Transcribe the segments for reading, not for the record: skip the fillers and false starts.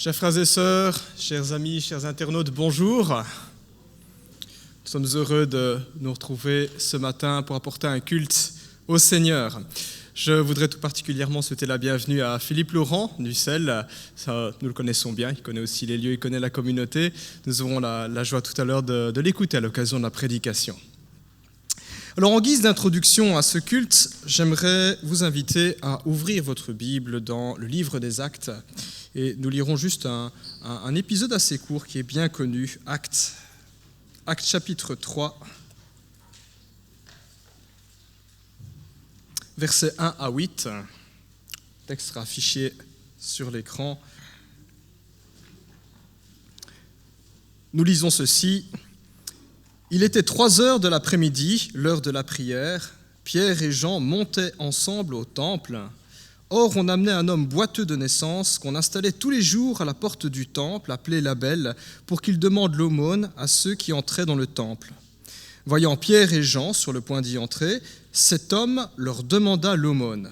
Chers frères et sœurs, chers amis, chers internautes, bonjour. Nous sommes heureux de nous retrouver ce matin pour apporter un culte au Seigneur. Je voudrais tout particulièrement souhaiter la bienvenue à Philippe Laurent d'Ussel. Ça, nous le connaissons bien, il connaît aussi les lieux, il connaît la communauté. Nous aurons la joie tout à l'heure de l'écouter à l'occasion de la prédication. Alors, en guise d'introduction à ce culte, j'aimerais vous inviter à ouvrir votre Bible dans le livre des Actes. Et nous lirons juste un épisode assez court qui est bien connu, Actes chapitre 3, versets 1 à 8. Le texte sera affiché sur l'écran. Nous lisons ceci. Il était 3 heures de l'après-midi, l'heure de la prière. Pierre et Jean montaient ensemble au temple. Or, on amenait un homme boiteux de naissance qu'on installait tous les jours à la porte du temple, appelé la Belle, pour qu'il demande l'aumône à ceux qui entraient dans le temple. Voyant Pierre et Jean sur le point d'y entrer, cet homme leur demanda l'aumône.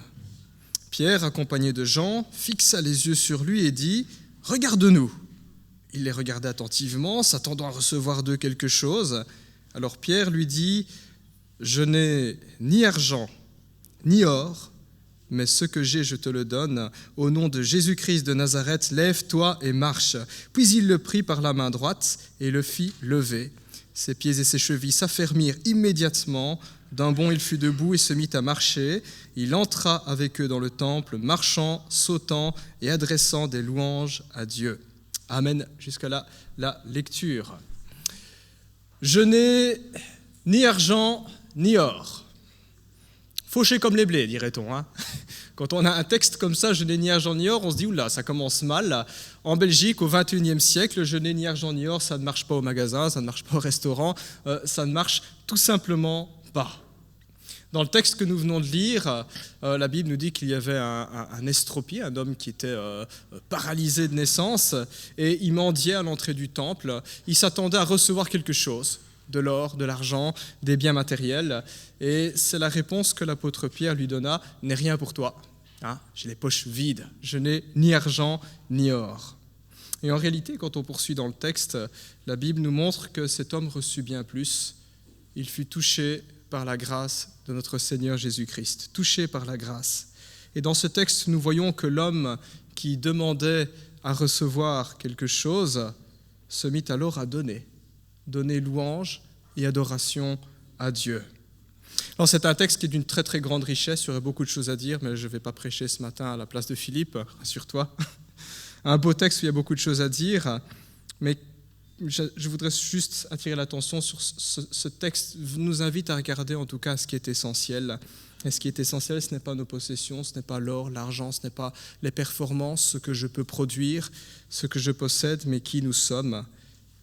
Pierre, accompagné de Jean, fixa les yeux sur lui et dit « Regarde-nous !» Il les regardait attentivement, s'attendant à recevoir d'eux quelque chose. Alors Pierre lui dit « Je n'ai ni argent, ni or, mais ce que j'ai, je te le donne. Au nom de Jésus-Christ de Nazareth, lève-toi et marche. » Puis il le prit par la main droite et le fit lever. Ses pieds et ses chevilles s'affermirent immédiatement. D'un bond, il fut debout et se mit à marcher. Il entra avec eux dans le temple, marchant, sautant et adressant des louanges à Dieu. Amen. Jusqu'à là, la lecture. Je n'ai ni argent ni or. Fauché comme les blés, dirait-on. Quand on a un texte comme ça, je n'ai ni argent ni or, on se dit, oula, ça commence mal. En Belgique, au XXIe siècle, je n'ai ni argent ni or, ça ne marche pas au magasin, ça ne marche pas au restaurant, ça ne marche tout simplement pas. Dans le texte que nous venons de lire, la Bible nous dit qu'il y avait un estropié, un homme qui était paralysé de naissance, et il mendiait à l'entrée du temple. Il s'attendait à recevoir quelque chose, de l'or, de l'argent, des biens matériels. Et c'est la réponse que l'apôtre Pierre lui donna, « N'ai rien pour toi. J'ai les poches vides, je n'ai ni argent ni or. » Et en réalité, quand on poursuit dans le texte, la Bible nous montre que cet homme reçut bien plus. Il fut touché par la grâce de notre Seigneur Jésus-Christ, touché par la grâce. Et dans ce texte, nous voyons que l'homme qui demandait à recevoir quelque chose se mit alors à donner louange et adoration à Dieu. Alors c'est un texte qui est d'une très très grande richesse, il y aurait beaucoup de choses à dire, mais je ne vais pas prêcher ce matin à la place de Philippe, rassure-toi. Un beau texte où il y a beaucoup de choses à dire, mais je voudrais juste attirer l'attention sur ce texte, nous invite à regarder en tout cas ce qui est essentiel. Et ce qui est essentiel, ce n'est pas nos possessions, ce n'est pas l'or, l'argent, ce n'est pas les performances, ce que je peux produire, ce que je possède, mais qui nous sommes,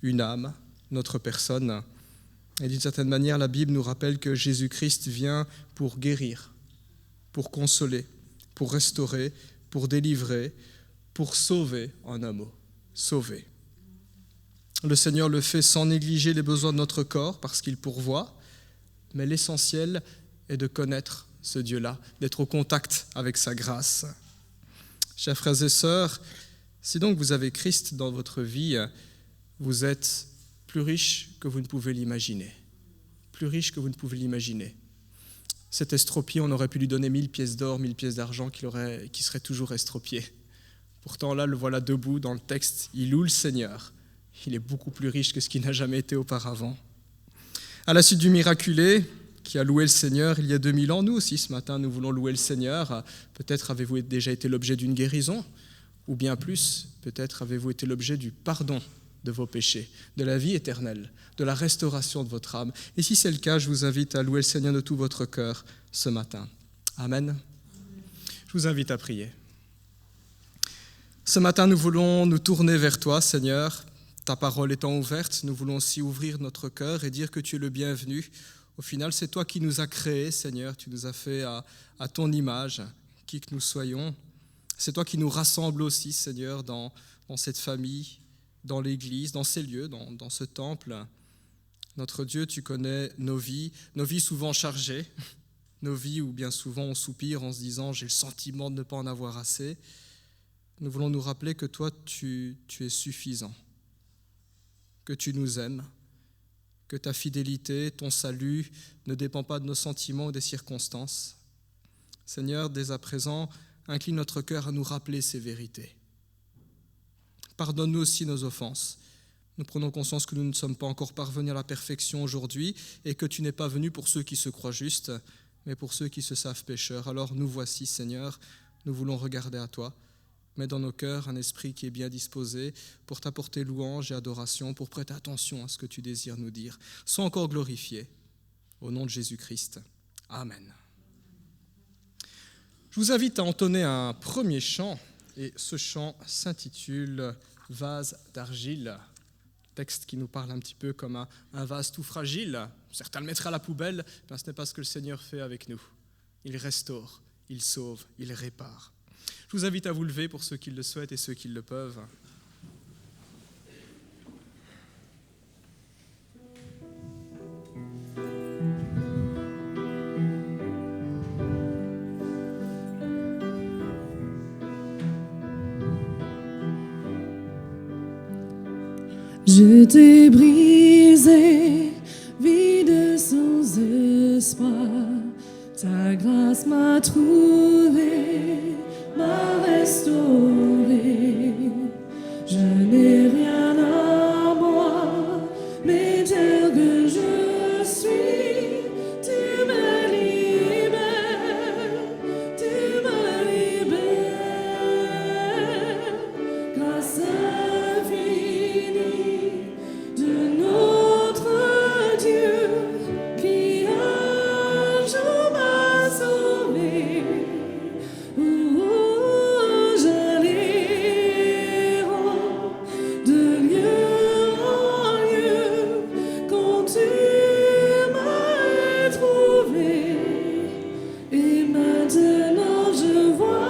une âme, notre personne. Et d'une certaine manière, la Bible nous rappelle que Jésus-Christ vient pour guérir, pour consoler, pour restaurer, pour délivrer, pour sauver, en un mot, sauver. Le Seigneur le fait sans négliger les besoins de notre corps parce qu'il pourvoit, mais l'essentiel est de connaître ce Dieu-là, d'être au contact avec sa grâce. Chers frères et sœurs, si donc vous avez Christ dans votre vie, vous êtes plus riche que vous ne pouvez l'imaginer. Plus riche que vous ne pouvez l'imaginer. Cet estropié, on aurait pu lui donner 1000 pièces d'or, 1000 pièces d'argent qui serait toujours estropié. Pourtant là, le voilà debout dans le texte, il loue le Seigneur. Il est beaucoup plus riche que ce qu'il n'a jamais été auparavant. À la suite du miraculé qui a loué le Seigneur il y a 2000 ans, nous aussi ce matin nous voulons louer le Seigneur. Peut-être avez-vous déjà été l'objet d'une guérison, ou bien plus, peut-être avez-vous été l'objet du pardon de vos péchés, de la vie éternelle, de la restauration de votre âme. Et si c'est le cas, je vous invite à louer le Seigneur de tout votre cœur ce matin. Amen. Je vous invite à prier. Ce matin, nous voulons nous tourner vers toi, Seigneur. Ta parole étant ouverte, nous voulons aussi ouvrir notre cœur et dire que tu es le bienvenu. Au final, c'est toi qui nous as créés, Seigneur. Tu nous as fait à ton image, qui que nous soyons. C'est toi qui nous rassembles aussi, Seigneur, dans cette famille, dans l'Église, dans ces lieux, dans ce temple. Notre Dieu, tu connais nos vies souvent chargées, nos vies où bien souvent on soupire en se disant « j'ai le sentiment de ne pas en avoir assez ». Nous voulons nous rappeler que toi, tu es suffisant, que tu nous aimes, que ta fidélité, ton salut ne dépend pas de nos sentiments ou des circonstances. Seigneur, dès à présent, incline notre cœur à nous rappeler ces vérités. Pardonne-nous aussi nos offenses. Nous prenons conscience que nous ne sommes pas encore parvenus à la perfection aujourd'hui et que tu n'es pas venu pour ceux qui se croient justes, mais pour ceux qui se savent pécheurs. Alors nous voici, Seigneur, nous voulons regarder à toi. Mets dans nos cœurs un esprit qui est bien disposé pour t'apporter louange et adoration, pour prêter attention à ce que tu désires nous dire. Sois encore glorifié. Au nom de Jésus-Christ. Amen. Je vous invite à entonner un premier chant, et ce chant s'intitule « Vase d'argile ». Texte qui nous parle un petit peu comme un vase tout fragile. Certains le mettraient à la poubelle, mais ce n'est pas ce que le Seigneur fait avec nous. Il restaure, il sauve, il répare. Je vous invite à vous lever pour ceux qui le souhaitent et ceux qui le peuvent. Je t'ai brisé, vide sans espoir. Ta grâce m'a trouvé, m'a restauré. Je n'ai rien à moi, mais tel que je suis, tu me libères, tu me libères. Grâce infinie de notre Dieu qui un jour m'a sauvé. J'allais de lieu en lieu quand tu m'as trouvé. Et maintenant je vois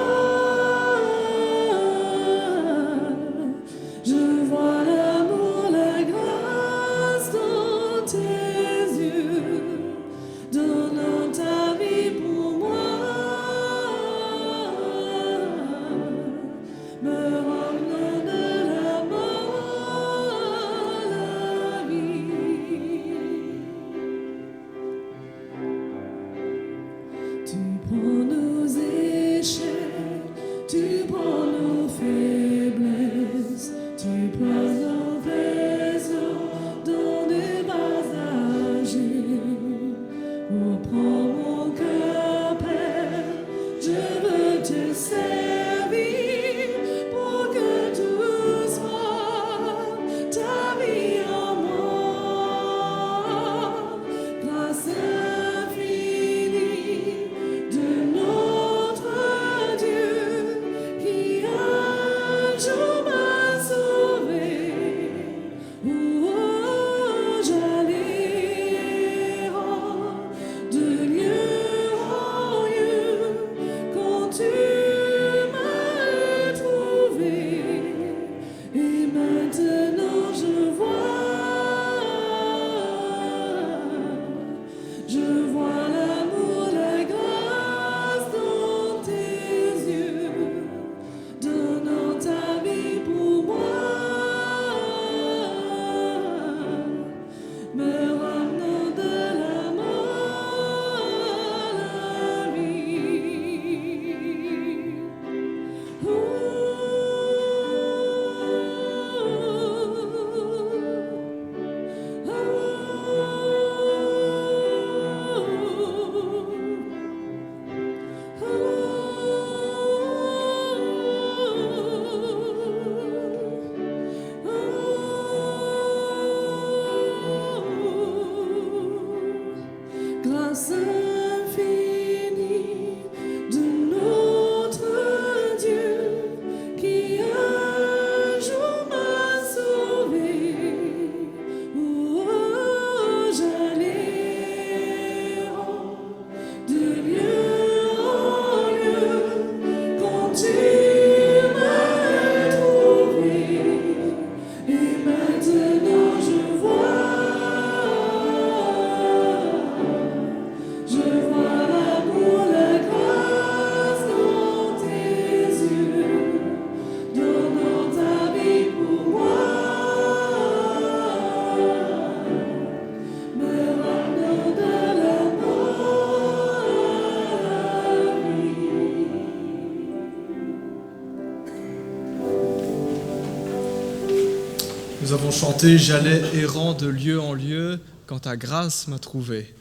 Nous avons chanté « J'allais errant de lieu en lieu quand ta grâce m'a trouvé ».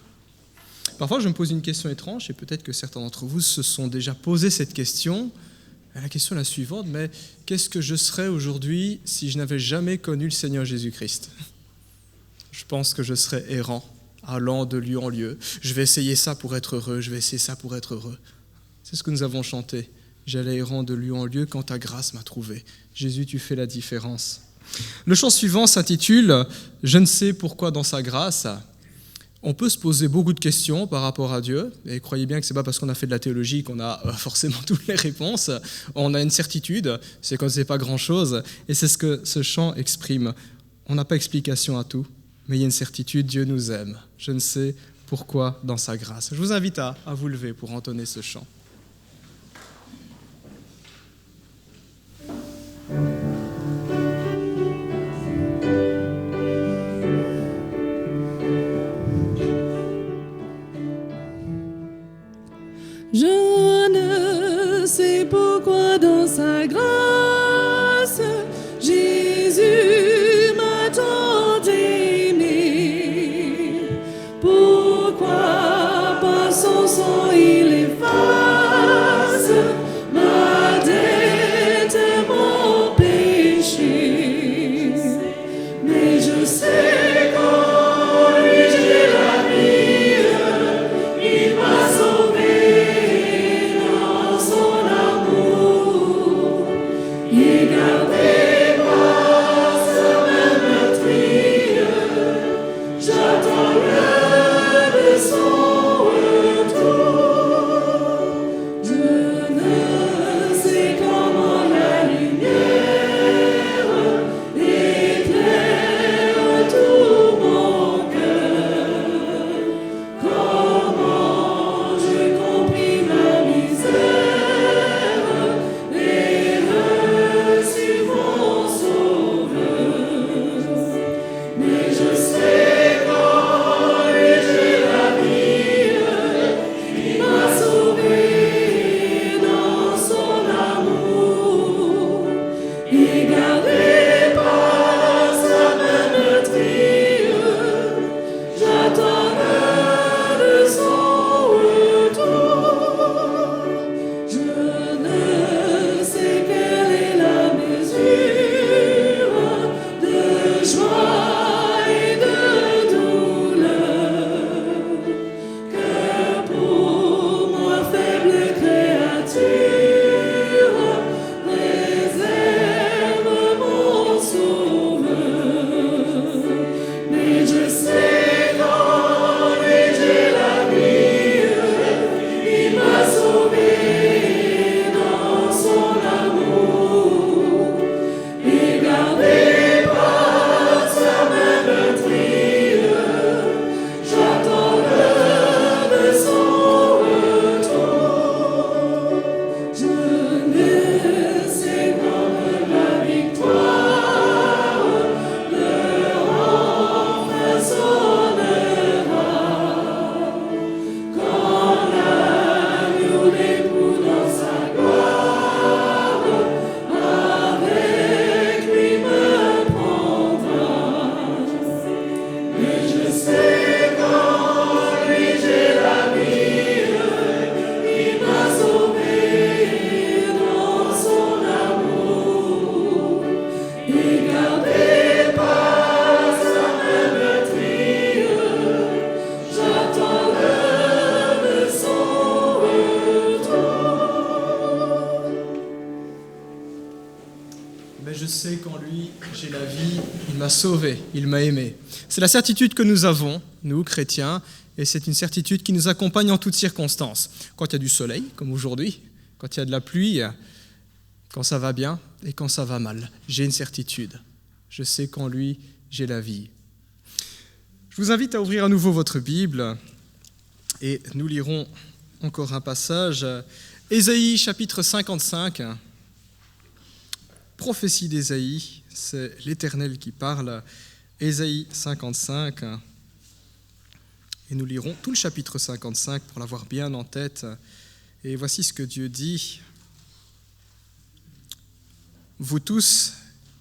Parfois, je me pose une question étrange, et peut-être que certains d'entre vous se sont déjà posé cette question. La question est la suivante, mais qu'est-ce que je serais aujourd'hui si je n'avais jamais connu le Seigneur Jésus-Christ ? Je pense que je serais errant, allant de lieu en lieu. Je vais essayer ça pour être heureux, je vais essayer ça pour être heureux. C'est ce que nous avons chanté. J'allais errant de lieu en lieu quand ta grâce m'a trouvé. Jésus, tu fais la différence. Le chant suivant s'intitule « Je ne sais pourquoi dans sa grâce ». On peut se poser beaucoup de questions par rapport à Dieu, et croyez bien que ce n'est pas parce qu'on a fait de la théologie qu'on a forcément toutes les réponses. On a une certitude, c'est qu'on ne sait pas grand-chose, et c'est ce que ce chant exprime. On n'a pas explication à tout, mais il y a une certitude, Dieu nous aime. Je ne sais pourquoi dans sa grâce. Je vous invite à vous lever pour entonner ce chant. Je ne sais pourquoi dans sa grâce, Jésus m'a tant aimé. Pourquoi par son sang il efface ma dette et mon péché. Mais je sais qu'en lui j'ai la vie, il m'a sauvé. Sauvé, il m'a aimé. C'est la certitude que nous avons, nous, chrétiens, et c'est une certitude qui nous accompagne en toutes circonstances. Quand il y a du soleil, comme aujourd'hui, quand il y a de la pluie, quand ça va bien et quand ça va mal. J'ai une certitude. Je sais qu'en lui, j'ai la vie. Je vous invite à ouvrir à nouveau votre Bible et nous lirons encore un passage. Ésaïe, chapitre 55. Prophétie d'Ésaïe, c'est l'Éternel qui parle. Ésaïe 55. Et nous lirons tout le chapitre 55 pour l'avoir bien en tête. Et voici ce que Dieu dit. Vous tous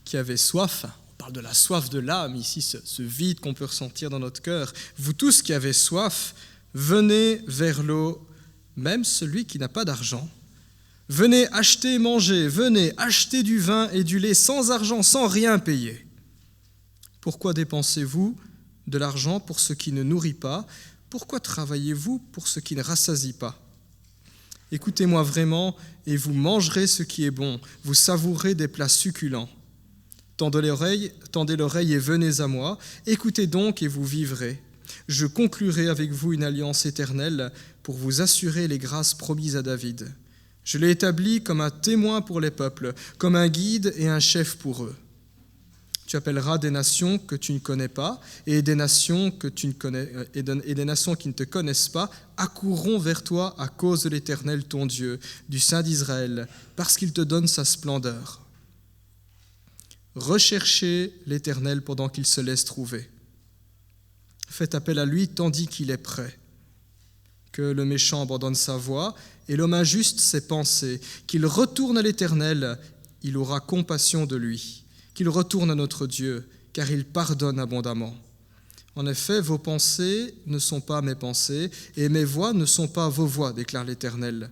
qui avez soif, on parle de la soif de l'âme, ici, ce vide qu'on peut ressentir dans notre cœur. Vous tous qui avez soif, venez vers l'eau, même celui qui n'a pas d'argent. Venez acheter et manger, venez acheter du vin et du lait sans argent, sans rien payer. Pourquoi dépensez-vous de l'argent pour ce qui ne nourrit pas? Pourquoi travaillez-vous pour ce qui ne rassasie pas? Écoutez-moi vraiment et vous mangerez ce qui est bon, vous savourez des plats succulents. Tendez l'oreille et venez à moi, écoutez donc et vous vivrez. Je conclurai avec vous une alliance éternelle pour vous assurer les grâces promises à David. Je l'ai établi comme un témoin pour les peuples, comme un guide et un chef pour eux. Tu appelleras des nations que tu ne connais pas, et des nations qui ne te connaissent pas accourront vers toi à cause de l'Éternel ton Dieu, du Saint d'Israël, parce qu'il te donne sa splendeur. Recherchez l'Éternel pendant qu'il se laisse trouver. Faites appel à lui tandis qu'il est prêt. Que le méchant abandonne sa voie et l'homme injuste ses pensées, qu'il retourne à l'Éternel, il aura compassion de lui. Qu'il retourne à notre Dieu, car il pardonne abondamment. En effet, vos pensées ne sont pas mes pensées, et mes voies ne sont pas vos voies, déclare l'Éternel.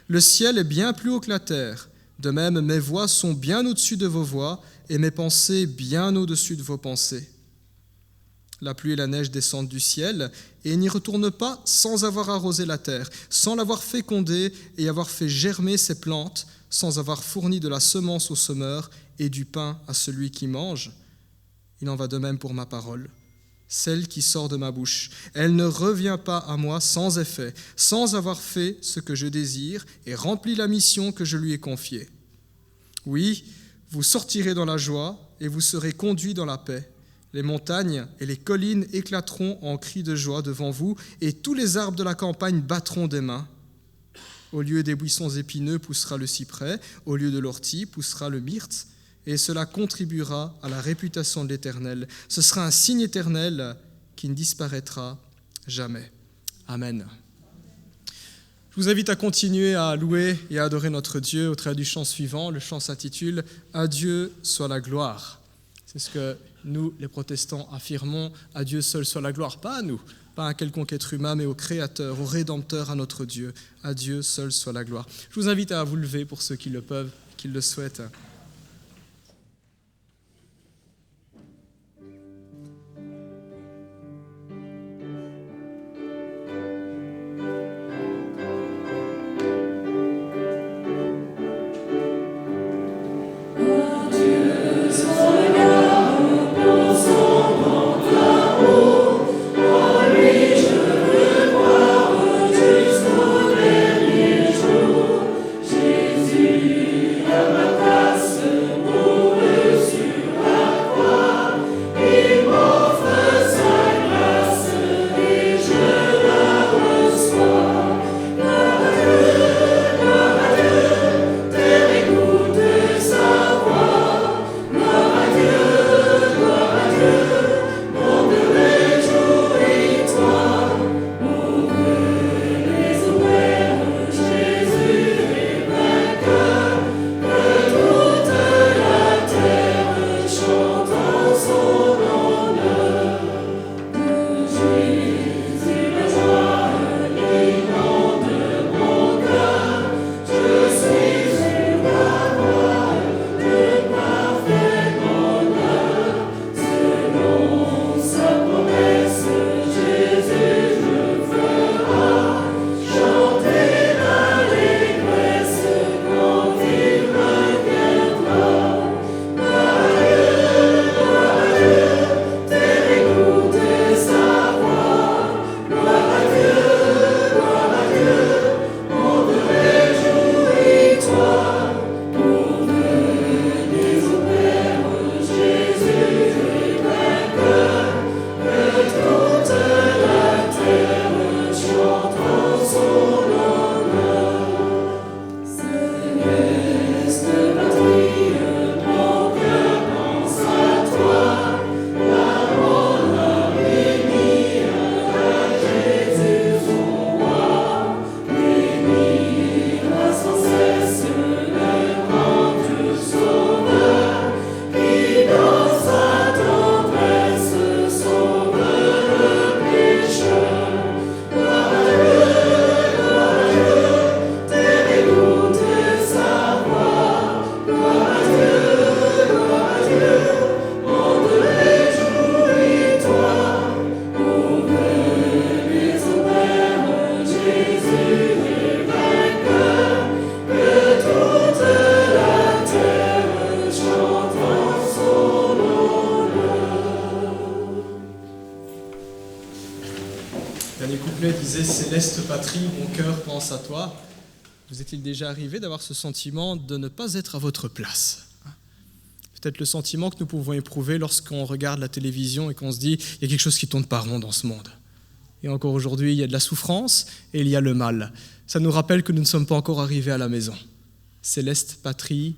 Le ciel est bien plus haut que la terre. De même, mes voies sont bien au-dessus de vos voies, et mes pensées bien au-dessus de vos pensées. La pluie et la neige descendent du ciel, et n'y retournent pas sans avoir arrosé la terre, sans l'avoir fécondée et avoir fait germer ses plantes, sans avoir fourni de la semence au semeur et du pain à celui qui mange. Il en va de même pour ma parole, celle qui sort de ma bouche. Elle ne revient pas à moi sans effet, sans avoir fait ce que je désire et rempli la mission que je lui ai confiée. Oui, vous sortirez dans la joie et vous serez conduits dans la paix. Les montagnes et les collines éclateront en cris de joie devant vous, et tous les arbres de la campagne battront des mains. Au lieu des buissons épineux poussera le cyprès, au lieu de l'ortie poussera le myrte, et cela contribuera à la réputation de l'Éternel. Ce sera un signe éternel qui ne disparaîtra jamais. Amen. Je vous invite à continuer à louer et à adorer notre Dieu au travers du chant suivant. Le chant s'intitule « À Dieu soit la gloire ». C'est ce que nous, les protestants, affirmons. À Dieu seul soit la gloire, pas à nous, pas à un quelconque être humain, mais au Créateur, au Rédempteur, à notre Dieu. À Dieu seul soit la gloire. Je vous invite à vous lever pour ceux qui le peuvent, qui le souhaitent. Jésus, à ma place. couplet disait « Céleste patrie, mon cœur pense à toi ». Vous est-il déjà arrivé d'avoir ce sentiment de ne pas être à votre place ? Peut-être le sentiment que nous pouvons éprouver lorsqu'on regarde la télévision et qu'on se dit « il y a quelque chose qui ne tourne pas rond dans ce monde ». Et encore aujourd'hui, il y a de la souffrance et il y a le mal. Ça nous rappelle que nous ne sommes pas encore arrivés à la maison. Céleste patrie,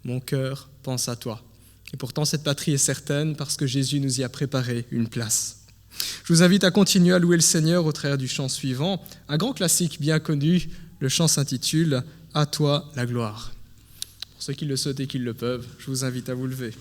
mon cœur pense à toi. Et pourtant, cette patrie est certaine parce que Jésus nous y a préparé une place. Je vous invite à continuer à louer le Seigneur au travers du chant suivant. Un grand classique bien connu, le chant s'intitule « À toi la gloire ». Pour ceux qui le souhaitent et qui le peuvent, je vous invite à vous lever.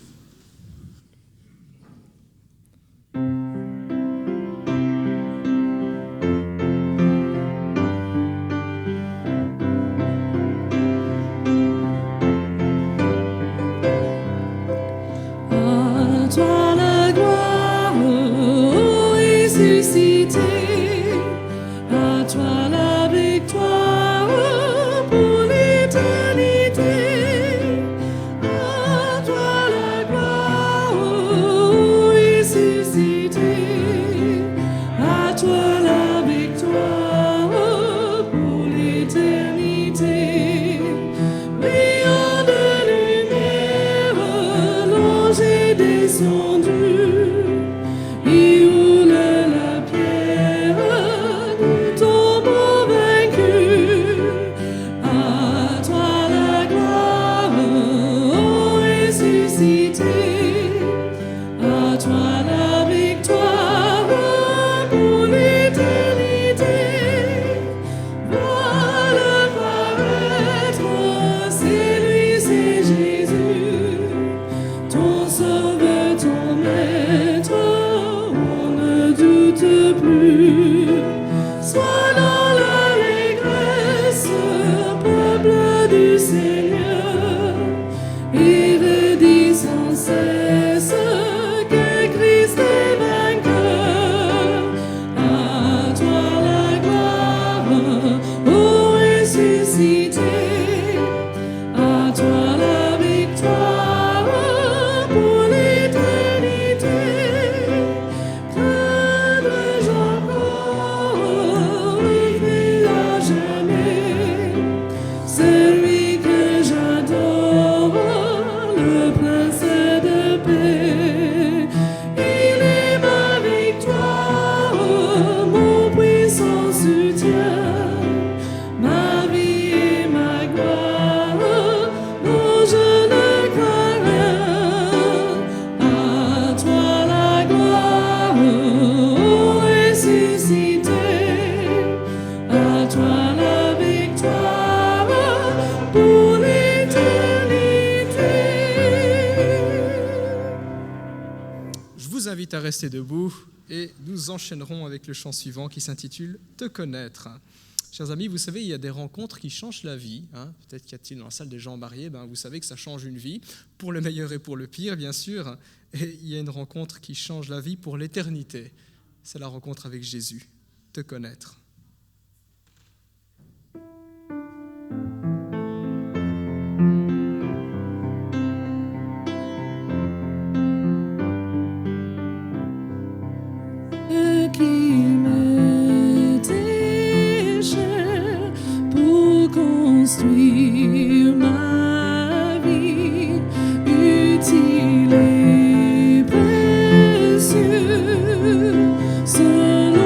À rester debout et nous enchaînerons avec le chant suivant qui s'intitule « Te connaître ». Chers amis, vous savez, il y a des rencontres qui changent la vie. Peut-être qu'il y a-t-il dans la salle des gens mariés, vous savez que ça change une vie, pour le meilleur et pour le pire, bien sûr. Et il y a une rencontre qui change la vie pour l'éternité. C'est la rencontre avec Jésus, te connaître. Construire ma vie utile et précieuse selon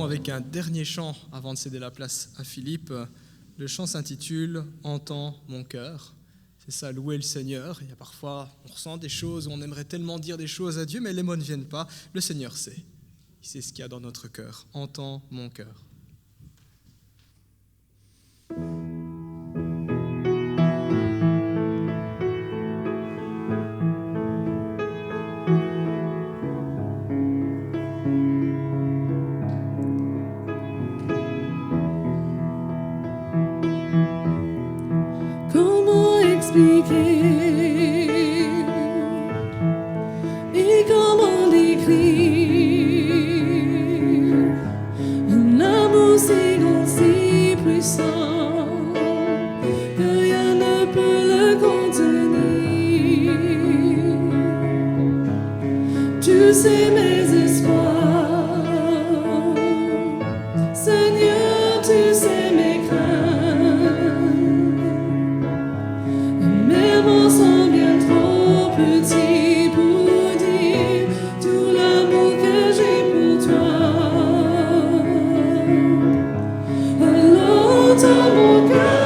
avec un dernier chant avant de céder la place à Philippe. Le chant s'intitule « Entends mon cœur ». C'est ça, louer le Seigneur. Il y a parfois, on ressent des choses, on aimerait tellement dire des choses à Dieu, mais les mots ne viennent pas. Le Seigneur sait. Il sait ce qu'il y a dans notre cœur. Entends mon cœur. Comment expliquer et comment décrire un amour si grand, si puissant que rien ne peut le contenir. Tu sais mes espoirs, Seigneur, tu sais mes craintes. Mes mots sont bien trop petits pour dire tout l'amour que j'ai pour toi. Alors entends mon cœur,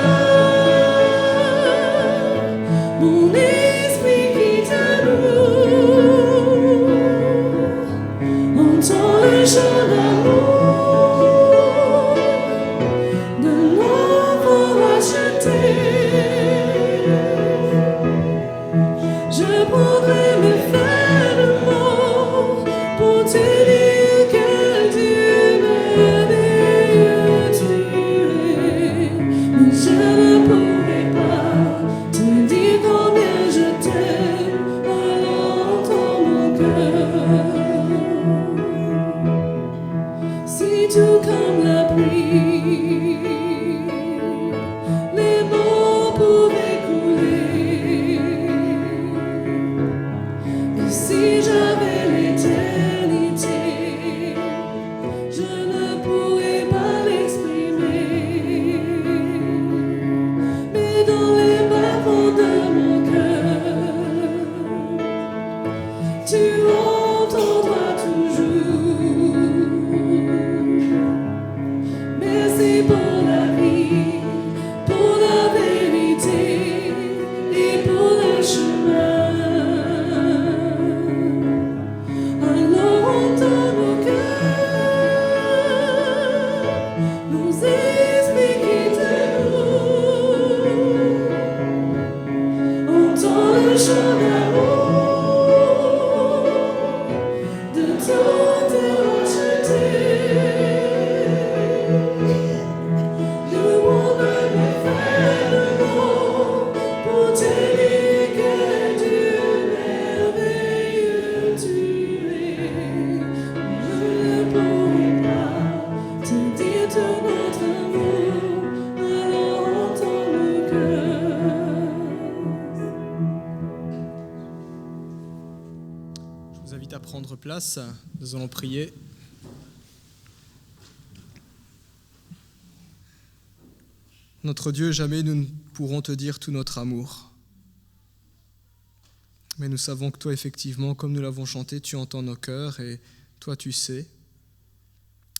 mon esprit qui te loue. Entends le chant d'amour d'un enfant racheté. Je pourrais me faire de mots pour te dire quel Dieu merveilleux tu es. Mais je ne pourrais pas te dire combien je t'aime. Alors entends mon cœur. Si tout comme la pluie, les mots pouvaient couler. Et si j'avais l'éternité, je ne pourrais pas l'exprimer. Mais dans les bas-fonds de mon cœur, tu entendras toujours. Merci pour la vie, pour la vérité et pour le chemin. Alors entends mon cœur, nos esprits qui te louent. Entends le chant d'amour de tout racheté. Le monde me fait le mot pour te dire quel Dieu merveilleux tu es. Je ne pourrais pas te dire tout notre amour, alors entends mon cœur. Je vous invite à prendre place. Nous allons prier. Notre Dieu, jamais nous ne pourrons te dire tout notre amour. Mais nous savons que toi, effectivement, comme nous l'avons chanté, tu entends nos cœurs et toi, tu sais.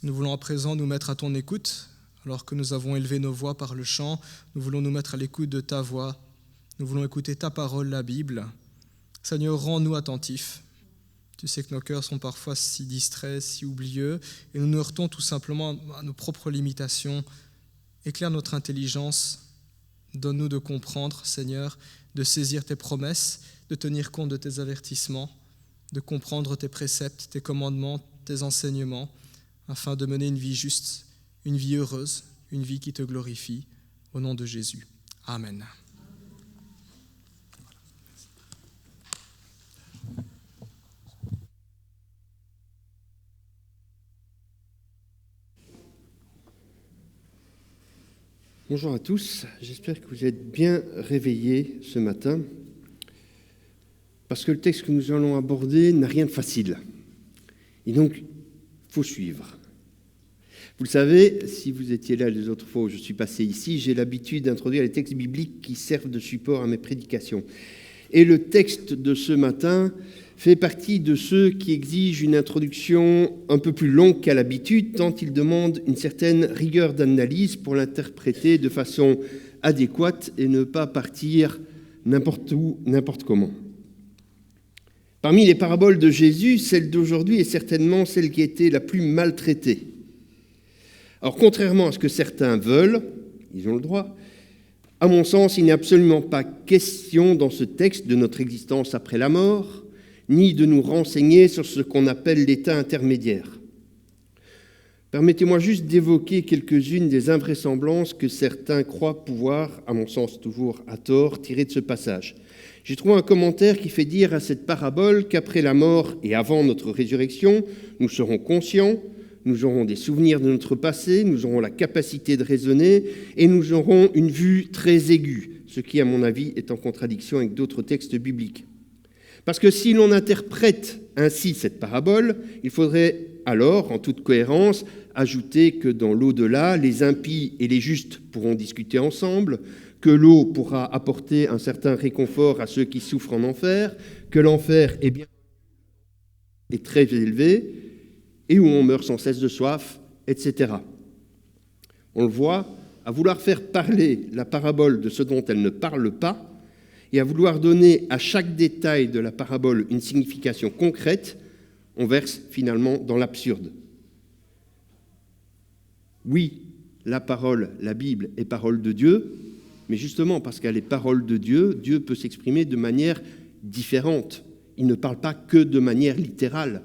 Nous voulons à présent nous mettre à ton écoute. Alors que nous avons élevé nos voix par le chant, nous voulons nous mettre à l'écoute de ta voix. Nous voulons écouter ta parole, la Bible. Seigneur, rends-nous attentifs. Tu sais que nos cœurs sont parfois si distraits, si oublieux, et nous nous heurtons tout simplement à nos propres limitations. Éclaire notre intelligence, donne-nous de comprendre, Seigneur, de saisir tes promesses, de tenir compte de tes avertissements, de comprendre tes préceptes, tes commandements, tes enseignements, afin de mener une vie juste, une vie heureuse, une vie qui te glorifie, au nom de Jésus. Amen. Bonjour à tous, j'espère que vous êtes bien réveillés ce matin, parce que le texte que nous allons aborder n'a rien de facile. Et donc, il faut suivre. Vous le savez, si vous étiez là les autres fois où je suis passé ici, j'ai l'habitude d'introduire les textes bibliques qui servent de support à mes prédications. Et le texte de ce matin fait partie de ceux qui exigent une introduction un peu plus longue qu'à l'habitude, tant il demande une certaine rigueur d'analyse pour l'interpréter de façon adéquate et ne pas partir n'importe où, n'importe comment. Parmi les paraboles de Jésus, celle d'aujourd'hui est certainement celle qui a été la plus maltraitée. Alors, contrairement à ce que certains veulent, ils ont le droit, à mon sens, il n'est absolument pas question dans ce texte de notre existence après la mort, ni de nous renseigner sur ce qu'on appelle l'état intermédiaire. Permettez-moi juste d'évoquer quelques-unes des invraisemblances que certains croient pouvoir, à mon sens toujours à tort, tirer de ce passage. J'ai trouvé un commentaire qui fait dire à cette parabole qu'après la mort et avant notre résurrection, nous serons conscients, nous aurons des souvenirs de notre passé, nous aurons la capacité de raisonner et nous aurons une vue très aiguë, ce qui, à mon avis, est en contradiction avec d'autres textes bibliques. Parce que si l'on interprète ainsi cette parabole, il faudrait alors, en toute cohérence, ajouter que dans l'au-delà, les impies et les justes pourront discuter ensemble, que l'eau pourra apporter un certain réconfort à ceux qui souffrent en enfer, que l'enfer est très élevé, et où on meurt sans cesse de soif, etc. On le voit, à vouloir faire parler la parabole de ce dont elle ne parle pas, et à vouloir donner à chaque détail de la parabole une signification concrète, on verse finalement dans l'absurde. Oui, la parole, la Bible, est parole de Dieu, mais justement parce qu'elle est parole de Dieu, Dieu peut s'exprimer de manière différente. Il ne parle pas que de manière littérale.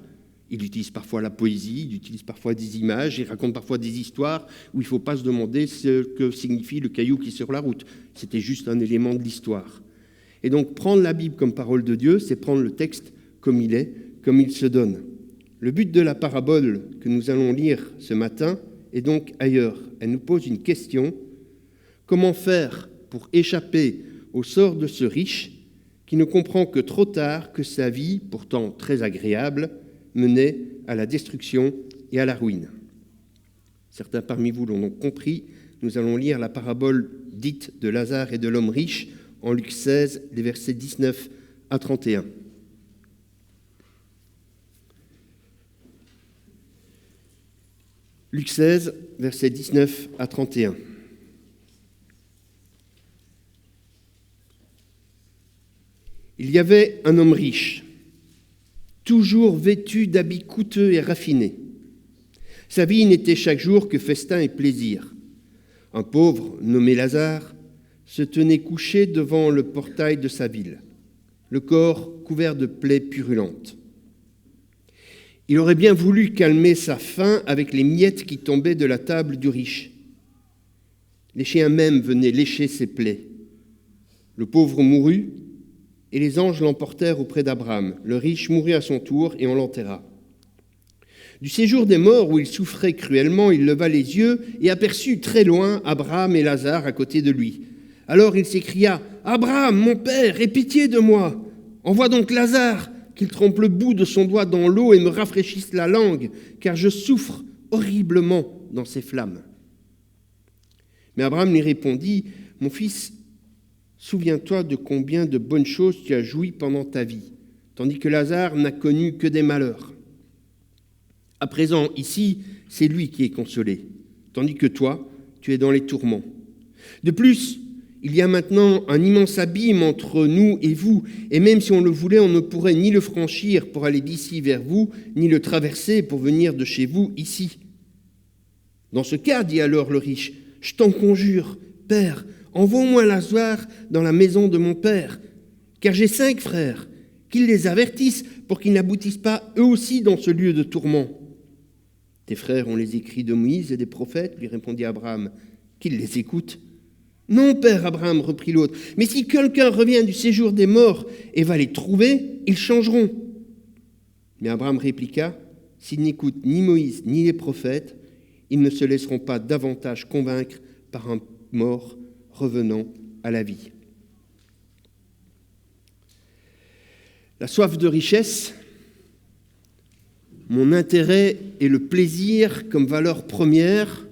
Il utilise parfois la poésie, il utilise parfois des images, il raconte parfois des histoires où il ne faut pas se demander ce que signifie le caillou qui est sur la route. C'était juste un élément de l'histoire. Et donc prendre la Bible comme parole de Dieu, c'est prendre le texte comme il est, comme il se donne. Le but de la parabole que nous allons lire ce matin est donc ailleurs. Elle nous pose une question. Comment faire pour échapper au sort de ce riche qui ne comprend que trop tard que sa vie, pourtant très agréable, menait à la destruction et à la ruine? Certains parmi vous l'ont donc compris. Nous allons lire la parabole dite de Lazare et de l'homme riche en Luc 16, les versets 19 à 31. Luc 16, versets 19 à 31. Il y avait un homme riche, toujours vêtu d'habits coûteux et raffinés. Sa vie n'était chaque jour que festin et plaisir. Un pauvre, nommé Lazare, se tenait couché devant le portail de sa ville, le corps couvert de plaies purulentes. Il aurait bien voulu calmer sa faim avec les miettes qui tombaient de la table du riche. Les chiens même venaient lécher ses plaies. Le pauvre mourut, et les anges l'emportèrent auprès d'Abraham. Le riche mourut à son tour, et on l'enterra. Du séjour des morts où il souffrait cruellement, il leva les yeux et aperçut très loin Abraham et Lazare à côté de lui. Alors il s'écria « Abraham, mon père, aie pitié de moi. Envoie donc Lazare, qu'il trempe le bout de son doigt dans l'eau et me rafraîchisse la langue, car je souffre horriblement dans ces flammes. » Mais Abraham lui répondit « Mon fils, souviens-toi de combien de bonnes choses tu as joui pendant ta vie, tandis que Lazare n'a connu que des malheurs. À présent, ici, c'est lui qui est consolé, tandis que toi, tu es dans les tourments. De plus, il y a maintenant un immense abîme entre nous et vous, et même si on le voulait, on ne pourrait ni le franchir pour aller d'ici vers vous, ni le traverser pour venir de chez vous ici. Dans ce cas, dit alors le riche, je t'en conjure, Père, envoie-moi Lazare dans la maison de mon père, car j'ai 5 frères, qu'ils les avertissent pour qu'ils n'aboutissent pas eux aussi dans ce lieu de tourment. Tes frères ont les écrits de Moïse et des prophètes, lui répondit Abraham, qu'ils les écoutent. Non, père Abraham, reprit l'autre, mais si quelqu'un revient du séjour des morts et va les trouver, ils changeront. Mais Abraham répliqua, s'ils n'écoutent ni Moïse ni les prophètes, ils ne se laisseront pas davantage convaincre par un mort revenant à la vie. La soif de richesse, mon intérêt et le plaisir comme valeur première,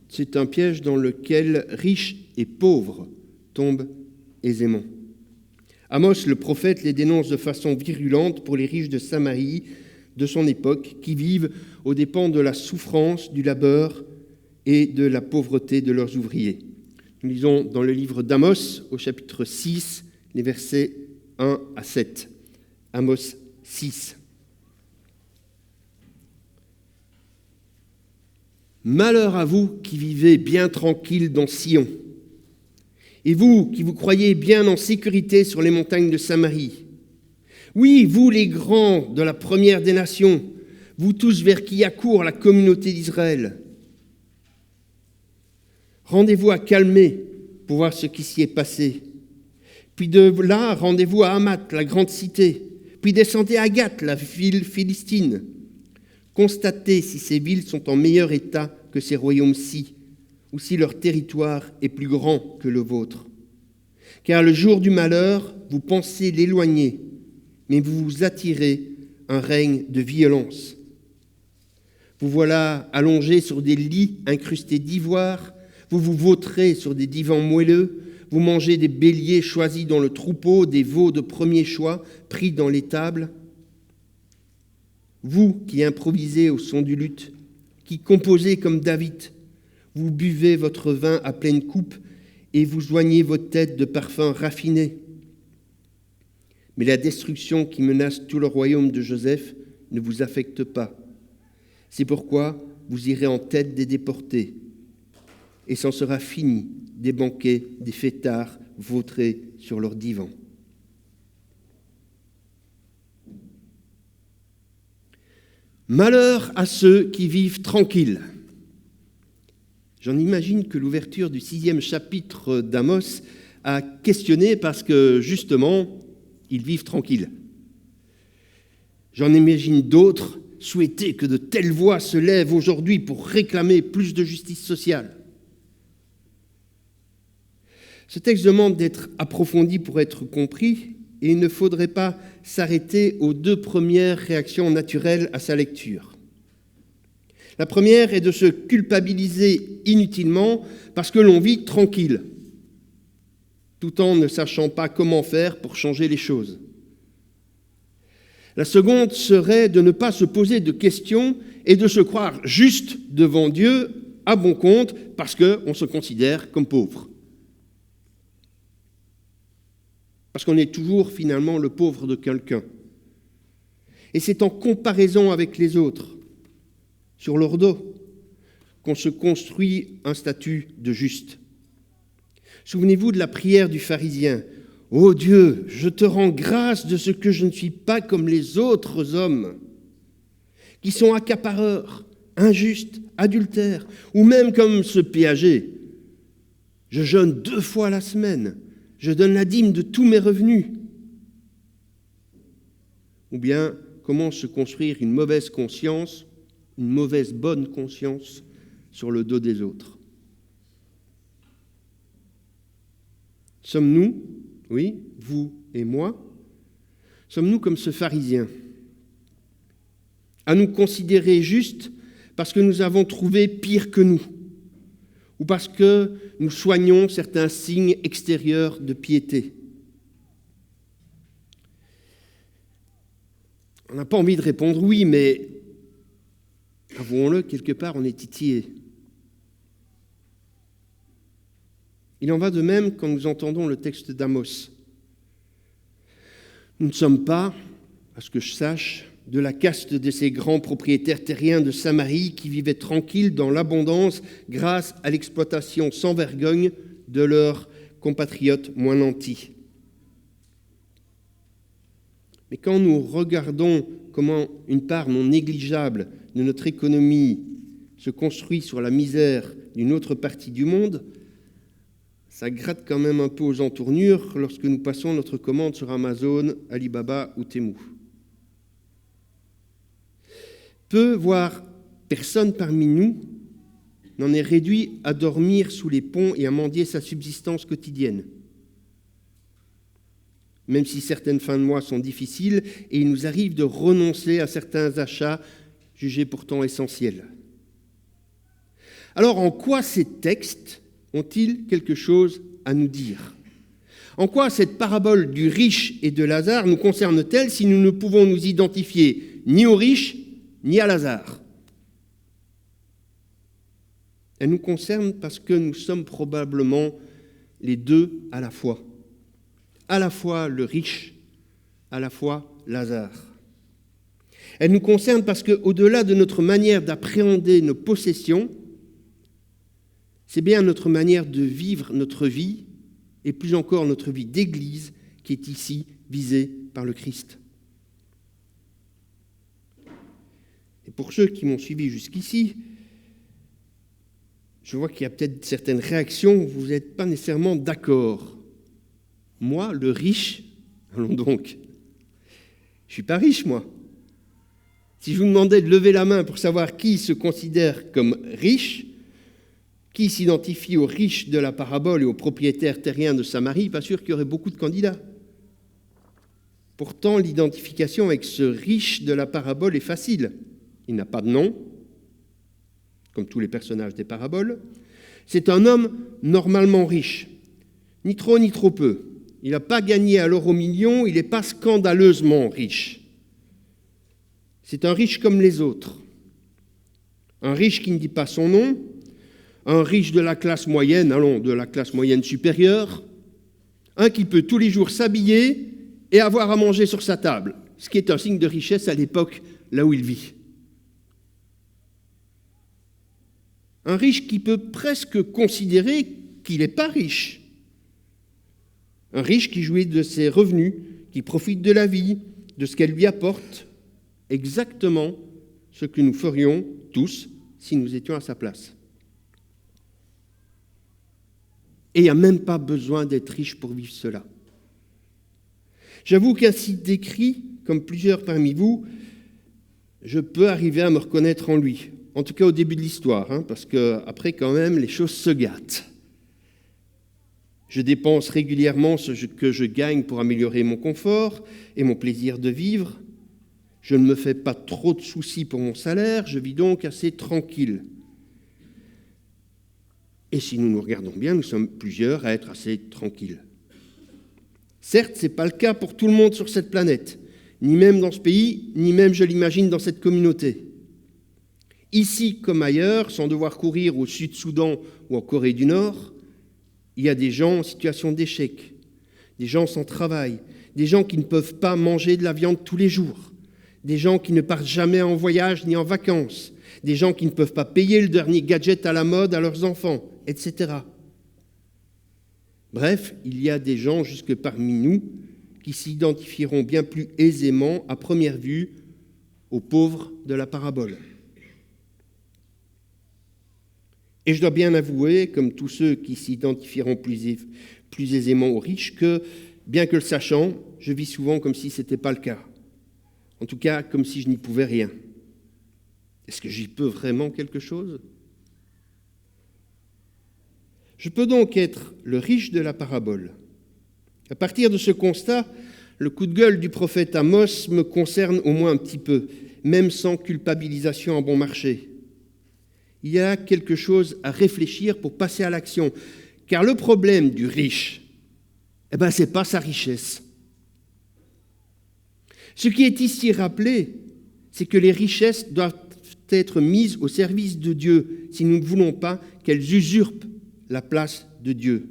c'est un piège dans lequel riches et pauvres tombent aisément. Amos, le prophète, les dénonce de façon virulente pour les riches de Samarie de son époque qui vivent aux dépens de la souffrance, du labeur et de la pauvreté de leurs ouvriers. Nous lisons dans le livre d'Amos, au chapitre 6, les versets 1 à 7. Amos 6. Malheur à vous qui vivez bien tranquille dans Sion, et vous qui vous croyez bien en sécurité sur les montagnes de Samarie. Oui, vous les grands de la première des nations, vous tous vers qui accourt la communauté d'Israël. Rendez-vous à Calmé pour voir ce qui s'y est passé. Puis de là, rendez-vous à Hamath, la grande cité. Puis descendez à Gath, la ville philistine. Constatez si ces villes sont en meilleur état que ces royaumes-ci, ou si leur territoire est plus grand que le vôtre. Car le jour du malheur, vous pensez l'éloigner, mais vous vous attirez un règne de violence. Vous voilà allongés sur des lits incrustés d'ivoire, vous vous vautrez sur des divans moelleux, vous mangez des béliers choisis dans le troupeau, des veaux de premier choix pris dans l'étable. Vous qui improvisez au son du luth, qui composez comme David, vous buvez votre vin à pleine coupe et vous joignez vos têtes de parfums raffinés. Mais la destruction qui menace tout le royaume de Joseph ne vous affecte pas. C'est pourquoi vous irez en tête des déportés. Et c'en sera fini des banquets, des fêtards vautrés sur leurs divans. Malheur à ceux qui vivent tranquilles. J'en imagine que l'ouverture du 6e chapitre d'Amos a questionné parce que, justement, ils vivent tranquilles. J'en imagine d'autres souhaiter que de telles voix se lèvent aujourd'hui pour réclamer plus de justice sociale. Ce texte demande d'être approfondi pour être compris et il ne faudrait pas s'arrêter aux deux premières réactions naturelles à sa lecture. La première est de se culpabiliser inutilement parce que l'on vit tranquille, tout en ne sachant pas comment faire pour changer les choses. La seconde serait de ne pas se poser de questions et de se croire juste devant Dieu à bon compte parce qu'on se considère comme pauvre. Parce qu'on est toujours finalement le pauvre de quelqu'un. Et c'est en comparaison avec les autres, sur leur dos, qu'on se construit un statut de juste. Souvenez-vous de la prière du pharisien. « Ô Dieu, je te rends grâce de ce que je ne suis pas comme les autres hommes, qui sont accapareurs, injustes, adultères, ou même comme ce péager. Je jeûne 2 fois la semaine. Je donne la dîme de tous mes revenus. » Ou bien, comment se construire une mauvaise conscience, une mauvaise bonne conscience sur le dos des autres. Sommes-nous, oui, vous et moi, sommes-nous comme ce pharisien, à nous considérer justes parce que nous avons trouvé pire que nous, ou parce que nous soignons certains signes extérieurs de piété? On n'a pas envie de répondre oui, mais avouons-le, quelque part, on est titillé. Il en va de même quand nous entendons le texte d'Amos. Nous ne sommes pas, à ce que je sache, de la caste de ces grands propriétaires terriens de Samarie qui vivaient tranquilles dans l'abondance grâce à l'exploitation sans vergogne de leurs compatriotes moins nantis. Mais quand nous regardons comment une part non négligeable de notre économie se construit sur la misère d'une autre partie du monde, ça gratte quand même un peu aux entournures lorsque nous passons notre commande sur Amazon, Alibaba ou Temu. Peu, voire personne parmi nous, n'en est réduit à dormir sous les ponts et à mendier sa subsistance quotidienne. Même si certaines fins de mois sont difficiles et il nous arrive de renoncer à certains achats jugés pourtant essentiels. Alors, en quoi ces textes ont-ils quelque chose à nous dire? En quoi cette parabole du riche et de Lazare nous concerne-t-elle si nous ne pouvons nous identifier ni au riche ni à Lazare ? Elle nous concerne parce que nous sommes probablement les deux à la fois le riche, à la fois Lazare. Elle nous concerne parce qu'au-delà de notre manière d'appréhender nos possessions, c'est bien notre manière de vivre notre vie, et plus encore notre vie d'Église, qui est ici visée par le Christ. Et pour ceux qui m'ont suivi jusqu'ici, je vois qu'il y a peut-être certaines réactions où vous n'êtes pas nécessairement d'accord. Moi, le riche, allons donc, je ne suis pas riche, moi. Si je vous demandais de lever la main pour savoir qui se considère comme riche, qui s'identifie aux riches de la parabole et aux propriétaires terriens de Samarie, pas sûr qu'il y aurait beaucoup de candidats. Pourtant, l'identification avec ce riche de la parabole est facile. Il n'a pas de nom, comme tous les personnages des paraboles. C'est un homme normalement riche, ni trop ni trop peu. Il n'a pas gagné à l'euro million, il n'est pas scandaleusement riche. C'est un riche comme les autres. Un riche qui ne dit pas son nom, un riche de la classe moyenne, de la classe moyenne supérieure, un qui peut tous les jours s'habiller et avoir à manger sur sa table, ce qui est un signe de richesse à l'époque là où il vit. Un riche qui peut presque considérer qu'il n'est pas riche. Un riche qui jouit de ses revenus, qui profite de la vie, de ce qu'elle lui apporte, exactement ce que nous ferions tous si nous étions à sa place. Et il n'y a même pas besoin d'être riche pour vivre cela. J'avoue qu'ainsi décrit, comme plusieurs parmi vous, je peux arriver à me reconnaître en lui. En tout cas au début de l'histoire, parce qu'après quand même les choses se gâtent. Je dépense régulièrement ce que je gagne pour améliorer mon confort et mon plaisir de vivre. Je ne me fais pas trop de soucis pour mon salaire, je vis donc assez tranquille. Et si nous nous regardons bien, nous sommes plusieurs à être assez tranquilles. Certes, ce n'est pas le cas pour tout le monde sur cette planète, ni même dans ce pays, ni même, je l'imagine, dans cette communauté. Ici comme ailleurs, sans devoir courir au Sud-Soudan ou en Corée du Nord, il y a des gens en situation d'échec, des gens sans travail, des gens qui ne peuvent pas manger de la viande tous les jours, des gens qui ne partent jamais en voyage ni en vacances, des gens qui ne peuvent pas payer le dernier gadget à la mode à leurs enfants, etc. Bref, il y a des gens jusque parmi nous qui s'identifieront bien plus aisément, à première vue, aux pauvres de la parabole. Et je dois bien avouer, comme tous ceux qui s'identifieront plus aisément aux riches, que, bien que le sachant, je vis souvent comme si ce n'était pas le cas. En tout cas, comme si je n'y pouvais rien. Est-ce que j'y peux vraiment quelque chose ? Je peux donc être le riche de la parabole. À partir de ce constat, le coup de gueule du prophète Amos me concerne au moins un petit peu, même sans culpabilisation en bon marché. Il y a quelque chose à réfléchir pour passer à l'action. Car le problème du riche, ce n'est pas sa richesse. Ce qui est ici rappelé, c'est que les richesses doivent être mises au service de Dieu si nous ne voulons pas qu'elles usurpent la place de Dieu.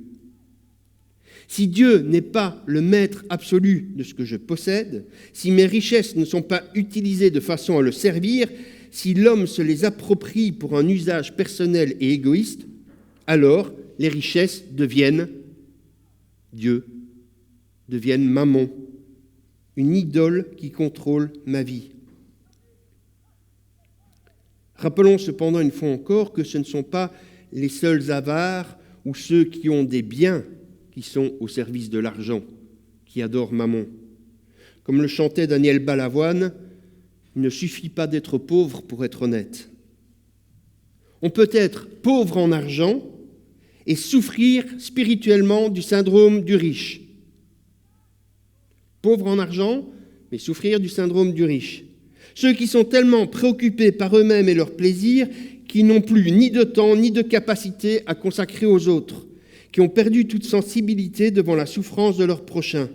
Si Dieu n'est pas le maître absolu de ce que je possède, si mes richesses ne sont pas utilisées de façon à le servir, si l'homme se les approprie pour un usage personnel et égoïste, alors les richesses deviennent Dieu, deviennent mammon, une idole qui contrôle ma vie. Rappelons cependant une fois encore que ce ne sont pas les seuls avares ou ceux qui ont des biens qui sont au service de l'argent, qui adorent mammon. Comme le chantait Daniel Balavoine, il ne suffit pas d'être pauvre pour être honnête. On peut être pauvre en argent et souffrir spirituellement du syndrome du riche. Pauvre en argent, mais souffrir du syndrome du riche. Ceux qui sont tellement préoccupés par eux-mêmes et leurs plaisirs qu'ils n'ont plus ni de temps ni de capacité à consacrer aux autres, qui ont perdu toute sensibilité devant la souffrance de leur prochain.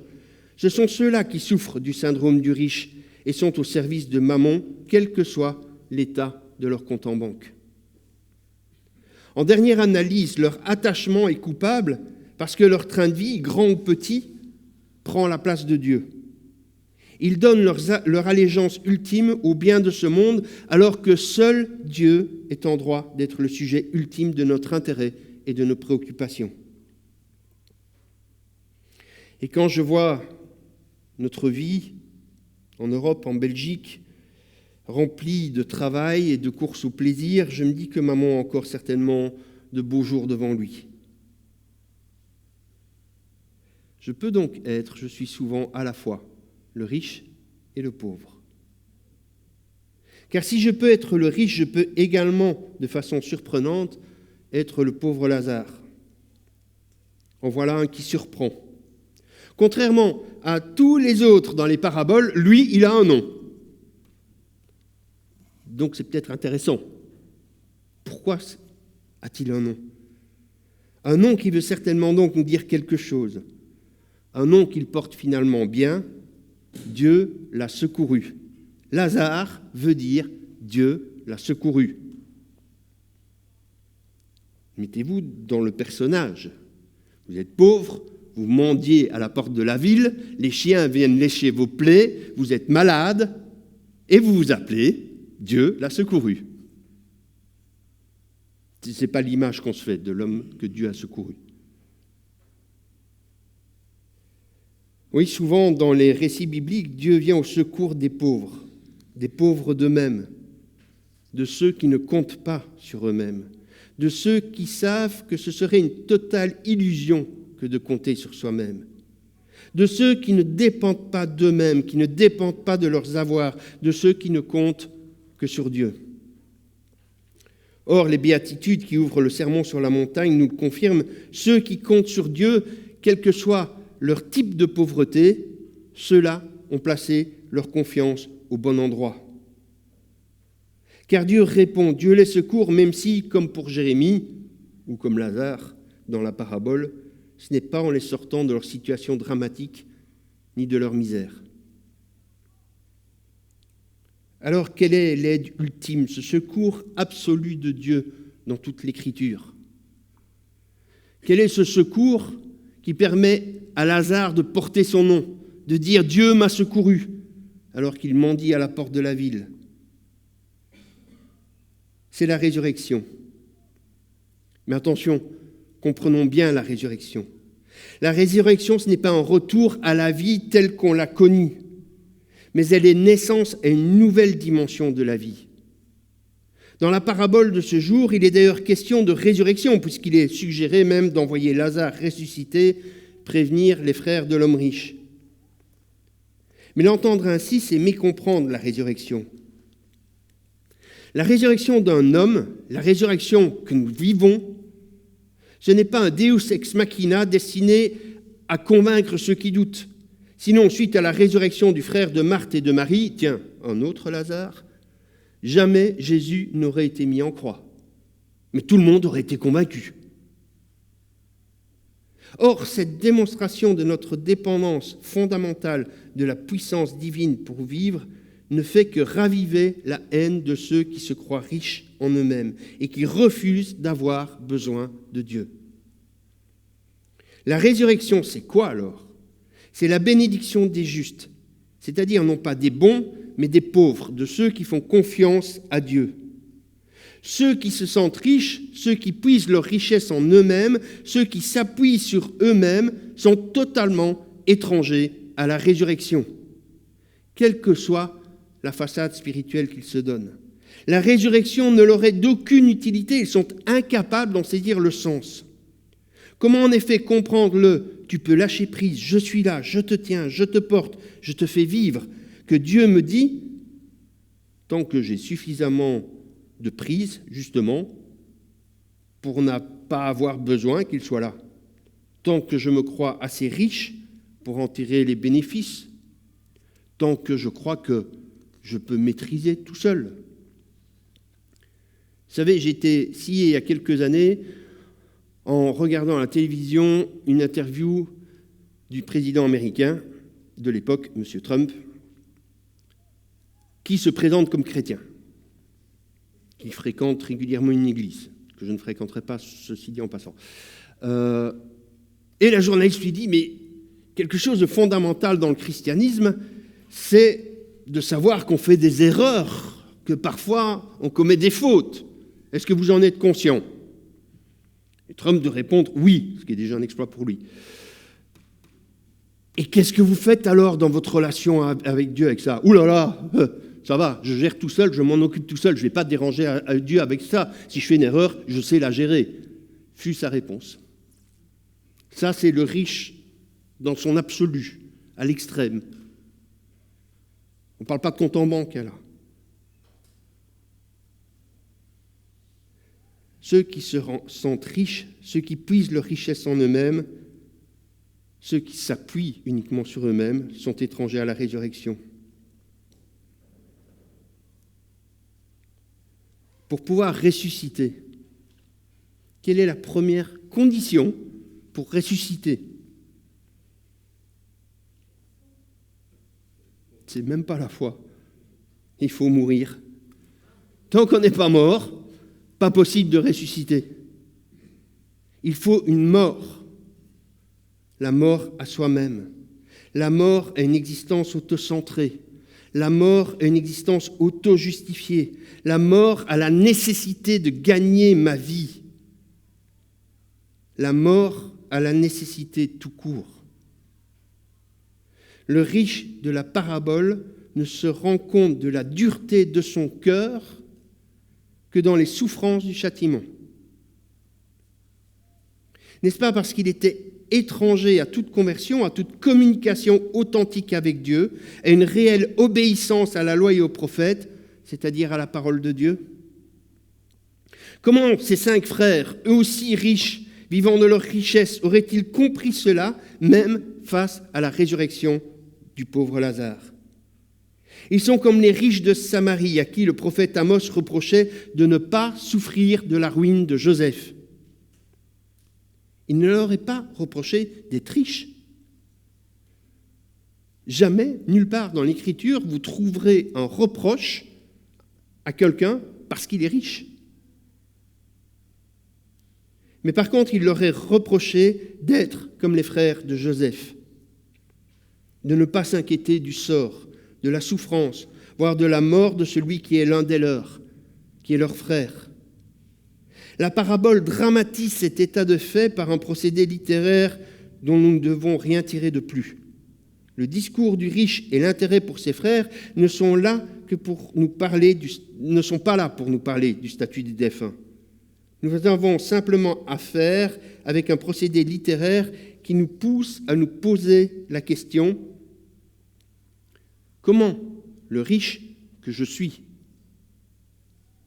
Ce sont ceux-là qui souffrent du syndrome du riche et sont au service de Mammon, quel que soit l'état de leur compte en banque. En dernière analyse, leur attachement est coupable parce que leur train de vie, grand ou petit, prend la place de Dieu. Ils donnent leur allégeance ultime au bien de ce monde, alors que seul Dieu est en droit d'être le sujet ultime de notre intérêt et de nos préoccupations. Et quand je vois notre vie en Europe, en Belgique, remplie de travail et de courses au plaisir, je me dis que Mammon a encore certainement de beaux jours devant lui. Je peux donc être, je suis souvent à la fois le riche et le pauvre. Car si je peux être le riche, je peux également, de façon surprenante, être le pauvre Lazare. En voilà un qui surprend. Contrairement à tous les autres dans les paraboles, lui, il a un nom. Donc c'est peut-être intéressant. Pourquoi a-t-il un nom? Un nom qui veut certainement donc nous dire quelque chose. Un nom qu'il porte finalement bien, Dieu l'a secouru. Lazare veut dire Dieu l'a secouru. Mettez-vous dans le personnage. Vous êtes pauvre, vous mendiez à la porte de la ville, les chiens viennent lécher vos plaies, vous êtes malade, et vous vous appelez Dieu l'a secouru. Ce n'est pas l'image qu'on se fait de l'homme que Dieu a secouru. Oui, souvent dans les récits bibliques, Dieu vient au secours des pauvres d'eux-mêmes, de ceux qui ne comptent pas sur eux-mêmes, de ceux qui savent que ce serait une totale illusion que de compter sur soi-même, de ceux qui ne dépendent pas d'eux-mêmes, qui ne dépendent pas de leurs avoirs, de ceux qui ne comptent que sur Dieu. Or, les béatitudes qui ouvrent le sermon sur la montagne nous le confirment, ceux qui comptent sur Dieu, quel que soit leur type de pauvreté, ceux-là ont placé leur confiance au bon endroit. Car Dieu répond, Dieu les secourt, même si, comme pour Jérémie, ou comme Lazare dans la parabole, ce n'est pas en les sortant de leur situation dramatique, ni de leur misère. Alors, quelle est l'aide ultime, ce secours absolu de Dieu dans toute l'Écriture? Quel est ce secours qui permet à Lazare de porter son nom, de dire « Dieu m'a secouru » alors qu'il mendie à la porte de la ville? C'est la résurrection. Mais attention, comprenons bien la résurrection. La résurrection, ce n'est pas un retour à la vie telle qu'on l'a connue, mais elle est naissance à une nouvelle dimension de la vie. Dans la parabole de ce jour, il est d'ailleurs question de résurrection, puisqu'il est suggéré même d'envoyer Lazare ressuscité prévenir les frères de l'homme riche. Mais l'entendre ainsi, c'est mécomprendre la résurrection. La résurrection d'un homme, la résurrection que nous vivons, ce n'est pas un Deus ex machina destiné à convaincre ceux qui doutent. Sinon, suite à la résurrection du frère de Marthe et de Marie, tiens, un autre Lazare, jamais Jésus n'aurait été mis en croix. Mais tout le monde aurait été convaincu. Or, cette démonstration de notre dépendance fondamentale de la puissance divine pour vivre ne fait que raviver la haine de ceux qui se croient riches en eux-mêmes et qui refusent d'avoir besoin de Dieu. La résurrection, c'est quoi alors? C'est la bénédiction des justes, c'est-à-dire non pas des bons, mais des pauvres, de ceux qui font confiance à Dieu. Ceux qui se sentent riches, ceux qui puisent leur richesse en eux-mêmes, ceux qui s'appuient sur eux-mêmes, sont totalement étrangers à la résurrection, quelle que soit la façade spirituelle qu'ils se donnent. La résurrection ne leur est d'aucune utilité, ils sont incapables d'en saisir le sens. Comment en effet comprendre le « tu peux lâcher prise, je suis là, je te tiens, je te porte, je te fais vivre » que Dieu me dit, tant que j'ai suffisamment de prise, justement, pour ne pas avoir besoin qu'il soit là. Tant que je me crois assez riche pour en tirer les bénéfices, tant que je crois que je peux maîtriser tout seul. Vous savez, j'ai été scié il y a quelques années en regardant à la télévision une interview du président américain de l'époque, M. Trump, qui se présente comme chrétien, qui fréquente régulièrement une église, que je ne fréquenterai pas, ceci dit en passant. Et la journaliste lui dit, mais quelque chose de fondamental dans le christianisme, c'est de savoir qu'on fait des erreurs, que parfois on commet des fautes. Est-ce que vous en êtes conscient ? Et Trump de répondre oui, ce qui est déjà un exploit pour lui. Et qu'est-ce que vous faites alors dans votre relation avec Dieu avec ça ? Ouh là là, ça va, je gère tout seul, je m'en occupe tout seul, je ne vais pas déranger à Dieu avec ça. Si je fais une erreur, je sais la gérer. Fut sa réponse. Ça, c'est le riche dans son absolu, à l'extrême. On ne parle pas de compte en banque, là. Ceux qui se sentent riches, ceux qui puisent leur richesse en eux-mêmes, ceux qui s'appuient uniquement sur eux-mêmes, sont étrangers à la résurrection. Pour pouvoir ressusciter, quelle est la première condition pour ressusciter ? C'est même pas la foi. Il faut mourir. Tant qu'on n'est pas mort, pas possible de ressusciter. Il faut une mort. La mort à soi-même. La mort à une existence autocentrée. La mort à une existence auto-justifiée. La mort à la nécessité de gagner ma vie. La mort à la nécessité tout court. Le riche de la parabole ne se rend compte de la dureté de son cœur que dans les souffrances du châtiment. N'est-ce pas parce qu'il était étranger à toute conversion, à toute communication authentique avec Dieu, à une réelle obéissance à la loi et aux prophètes, c'est-à-dire à la parole de Dieu ? Comment ces 5 frères, eux aussi riches, vivant de leur richesse, auraient-ils compris cela, même face à la résurrection du pauvre Lazare ? Ils sont comme les riches de Samarie, à qui le prophète Amos reprochait de ne pas souffrir de la ruine de Joseph. Il ne leur est pas reproché d'être riches. Jamais, nulle part dans l'Écriture, vous trouverez un reproche à quelqu'un parce qu'il est riche. Mais par contre, il leur est reproché d'être comme les frères de Joseph, de ne pas s'inquiéter du sort, de la souffrance, voire de la mort de celui qui est l'un des leurs, qui est leur frère. La parabole dramatise cet état de fait par un procédé littéraire dont nous ne devons rien tirer de plus. Le discours du riche et l'intérêt pour ses frères ne sont pas là pour nous parler du statut des défunts. Nous avons simplement affaire avec un procédé littéraire qui nous pousse à nous poser la question : comment le riche que je suis,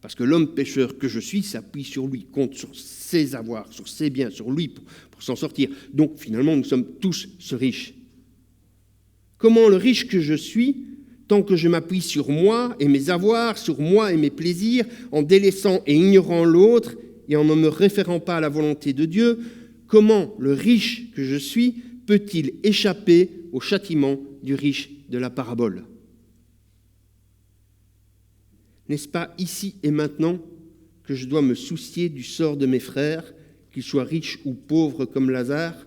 parce que l'homme pécheur que je suis s'appuie sur lui, compte sur ses avoirs, sur ses biens, sur lui pour s'en sortir. Donc finalement, nous sommes tous ce riche. Comment le riche que je suis, tant que je m'appuie sur moi et mes avoirs, sur moi et mes plaisirs, en délaissant et ignorant l'autre et en ne me référant pas à la volonté de Dieu, comment le riche que je suis peut-il échapper au châtiment du riche de la parabole ? N'est-ce pas ici et maintenant que je dois me soucier du sort de mes frères, qu'ils soient riches ou pauvres comme Lazare,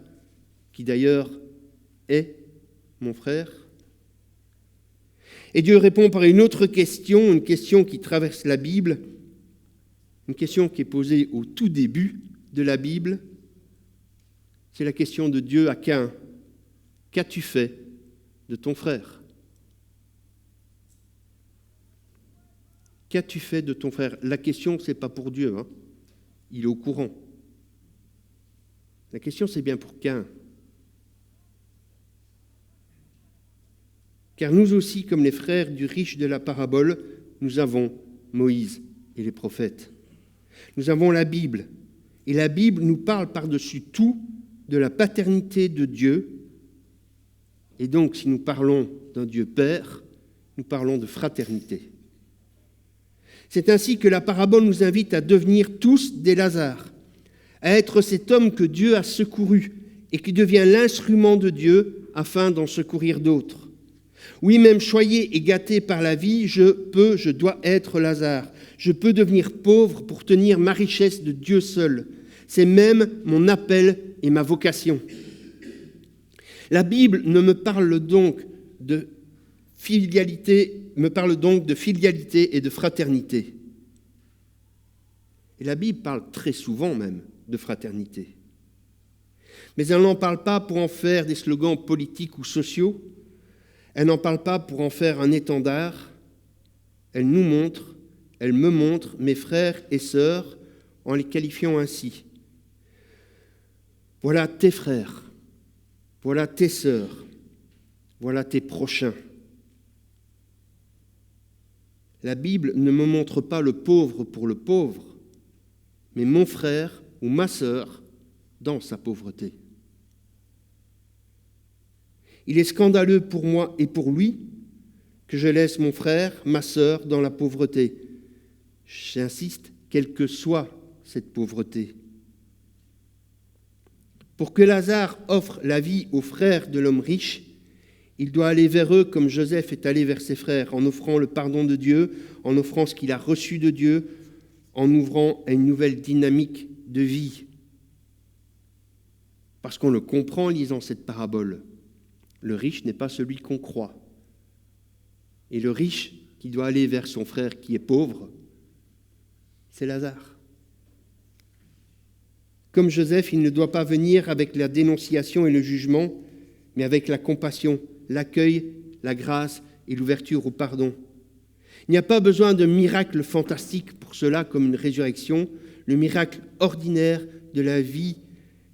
qui d'ailleurs est mon frère ? Et Dieu répond par une autre question, une question qui traverse la Bible, une question qui est posée au tout début de la Bible. C'est la question de Dieu à Caïn. Qu'as-tu fait de ton frère ? Qu'as-tu fait de ton frère ? La question, ce n'est pas pour Dieu, hein. Il est au courant. La question, c'est bien pour Caïn. Car nous aussi, comme les frères du riche de la parabole, nous avons Moïse et les prophètes. Nous avons la Bible. Et la Bible nous parle par-dessus tout de la paternité de Dieu. Et donc, si nous parlons d'un Dieu Père, nous parlons de fraternité. C'est ainsi que la parabole nous invite à devenir tous des Lazare, à être cet homme que Dieu a secouru et qui devient l'instrument de Dieu afin d'en secourir d'autres. Oui, même choyé et gâté par la vie, je dois être Lazare. Je peux devenir pauvre pour tenir ma richesse de Dieu seul. C'est même mon appel et ma vocation. La Bible me parle donc de filialité et de fraternité. Et la Bible parle très souvent même de fraternité. Mais elle n'en parle pas pour en faire des slogans politiques ou sociaux. Elle n'en parle pas pour en faire un étendard. Elle nous montre, elle me montre, mes frères et sœurs, en les qualifiant ainsi. Voilà tes frères, voilà tes sœurs, voilà tes prochains. La Bible ne me montre pas le pauvre pour le pauvre, mais mon frère ou ma sœur dans sa pauvreté. Il est scandaleux pour moi et pour lui que je laisse mon frère, ma sœur dans la pauvreté. J'insiste, quelle que soit cette pauvreté. Pour que Lazare offre la vie aux frères de l'homme riche, il doit aller vers eux comme Joseph est allé vers ses frères, en offrant le pardon de Dieu, en offrant ce qu'il a reçu de Dieu, en ouvrant à une nouvelle dynamique de vie. Parce qu'on le comprend en lisant cette parabole. Le riche n'est pas celui qu'on croit. Et le riche qui doit aller vers son frère qui est pauvre, c'est Lazare. Comme Joseph, il ne doit pas venir avec la dénonciation et le jugement, mais avec la compassion, l'accueil, la grâce et l'ouverture au pardon. Il n'y a pas besoin de miracle fantastique pour cela, comme une résurrection. Le miracle ordinaire de la vie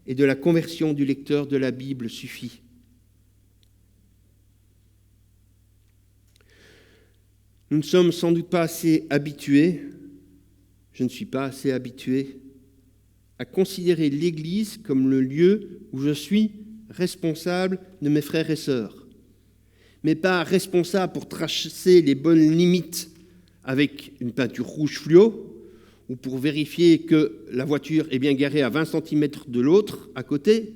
et de la conversion du lecteur de la Bible suffit. Nous ne sommes sans doute pas assez habitués, je ne suis pas assez habitué, à considérer l'Église comme le lieu où je suis responsable de mes frères et sœurs, mais pas responsable pour tracer les bonnes limites avec une peinture rouge fluo ou pour vérifier que la voiture est bien garée à 20 cm de l'autre, à côté,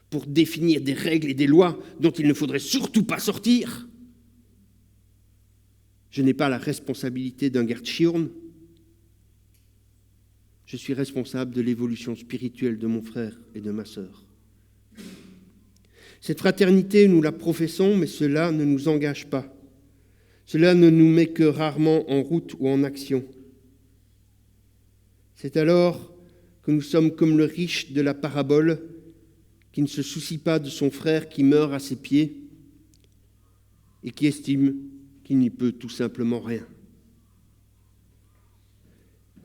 pour définir des règles et des lois dont il ne faudrait surtout pas sortir. Je n'ai pas la responsabilité d'un garde-chiourne. Je suis responsable de l'évolution spirituelle de mon frère et de ma sœur. Cette fraternité, nous la professons, mais cela ne nous engage pas. Cela ne nous met que rarement en route ou en action. C'est alors que nous sommes comme le riche de la parabole qui ne se soucie pas de son frère qui meurt à ses pieds et qui estime qu'il n'y peut tout simplement rien.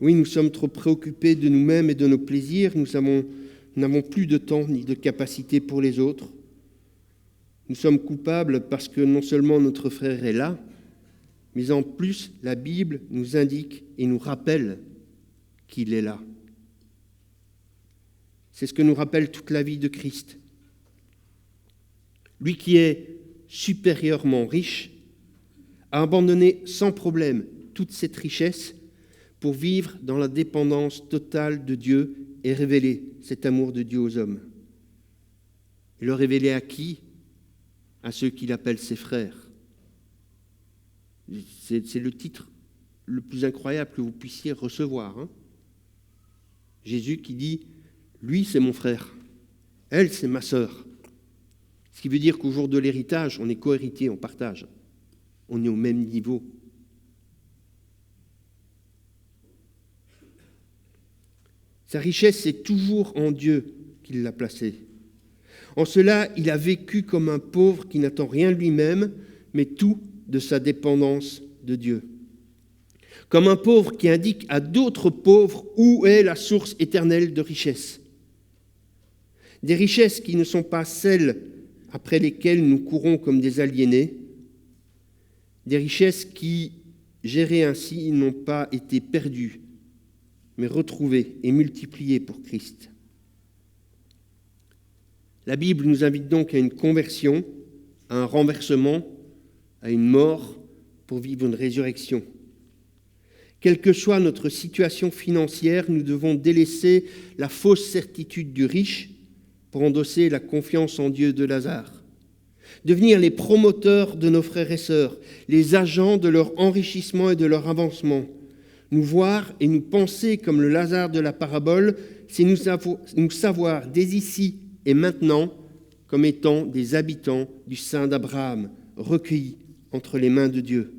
Oui, nous sommes trop préoccupés de nous-mêmes et de nos plaisirs, nous n'avons plus de temps ni de capacité pour les autres. Nous sommes coupables parce que non seulement notre frère est là, mais en plus la Bible nous indique et nous rappelle qu'il est là. C'est ce que nous rappelle toute la vie de Christ. Lui qui est supérieurement riche, a abandonné sans problème toute cette richesse pour vivre dans la dépendance totale de Dieu et révéler cet amour de Dieu aux hommes. Et le révéler à qui ? À ceux qu'il appelle ses frères. C'est le titre le plus incroyable que vous puissiez recevoir. Jésus qui dit « Lui, c'est mon frère. Elle, c'est ma sœur. » Ce qui veut dire qu'au jour de l'héritage, on est co-héritier, on partage. On est au même niveau. Sa richesse, c'est toujours en Dieu qu'il l'a placée. En cela, il a vécu comme un pauvre qui n'attend rien lui-même, mais tout de sa dépendance de Dieu. Comme un pauvre qui indique à d'autres pauvres où est la source éternelle de richesse. Des richesses qui ne sont pas celles après lesquelles nous courons comme des aliénés, des richesses qui, gérées ainsi, n'ont pas été perdues, mais retrouvées et multipliées pour Christ. La Bible nous invite donc à une conversion, à un renversement, à une mort pour vivre une résurrection. Quelle que soit notre situation financière, nous devons délaisser la fausse certitude du riche pour endosser la confiance en Dieu de Lazare. Devenir les promoteurs de nos frères et sœurs, les agents de leur enrichissement et de leur avancement. Nous voir et nous penser comme le Lazare de la parabole, c'est nous savoir dès ici et maintenant comme étant des habitants du sein d'Abraham, recueillis entre les mains de Dieu.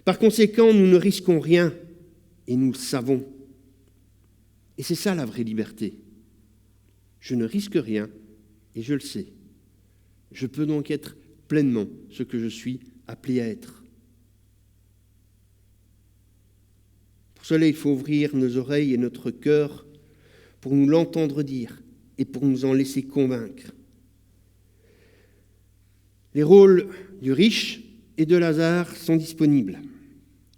Par conséquent, nous ne risquons rien et nous le savons. Et c'est ça la vraie liberté. Je ne risque rien et je le sais. Je peux donc être pleinement ce que je suis appelé à être. Pour cela, il faut ouvrir nos oreilles et notre cœur pour nous l'entendre dire et pour nous en laisser convaincre. Les rôles du riche et de Lazare sont disponibles.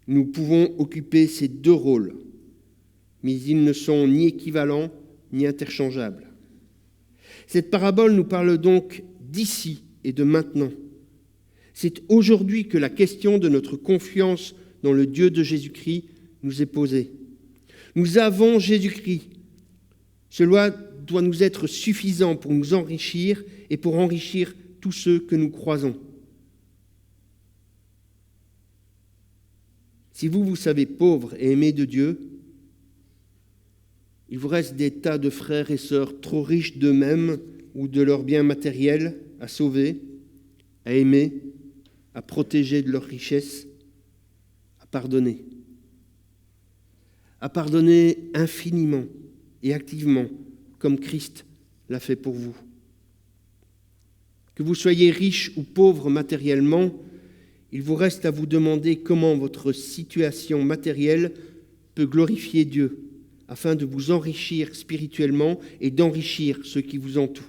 Nous pouvons occuper ces deux rôles, mais ils ne sont ni équivalents ni interchangeables. Cette parabole nous parle donc d'ici et de maintenant. C'est aujourd'hui que la question de notre confiance dans le Dieu de Jésus-Christ nous est posée. Nous avons Jésus-Christ. Cela doit nous être suffisant pour nous enrichir et pour enrichir tous ceux que nous croisons. Si vous savez pauvre et aimé de Dieu, il vous reste des tas de frères et sœurs trop riches d'eux-mêmes ou de leurs biens matériels à sauver, à aimer, à protéger de leur richesse, à pardonner. À pardonner infiniment et activement, comme Christ l'a fait pour vous. Que vous soyez riche ou pauvre matériellement, il vous reste à vous demander comment votre situation matérielle peut glorifier Dieu, afin de vous enrichir spirituellement et d'enrichir ceux qui vous entourent,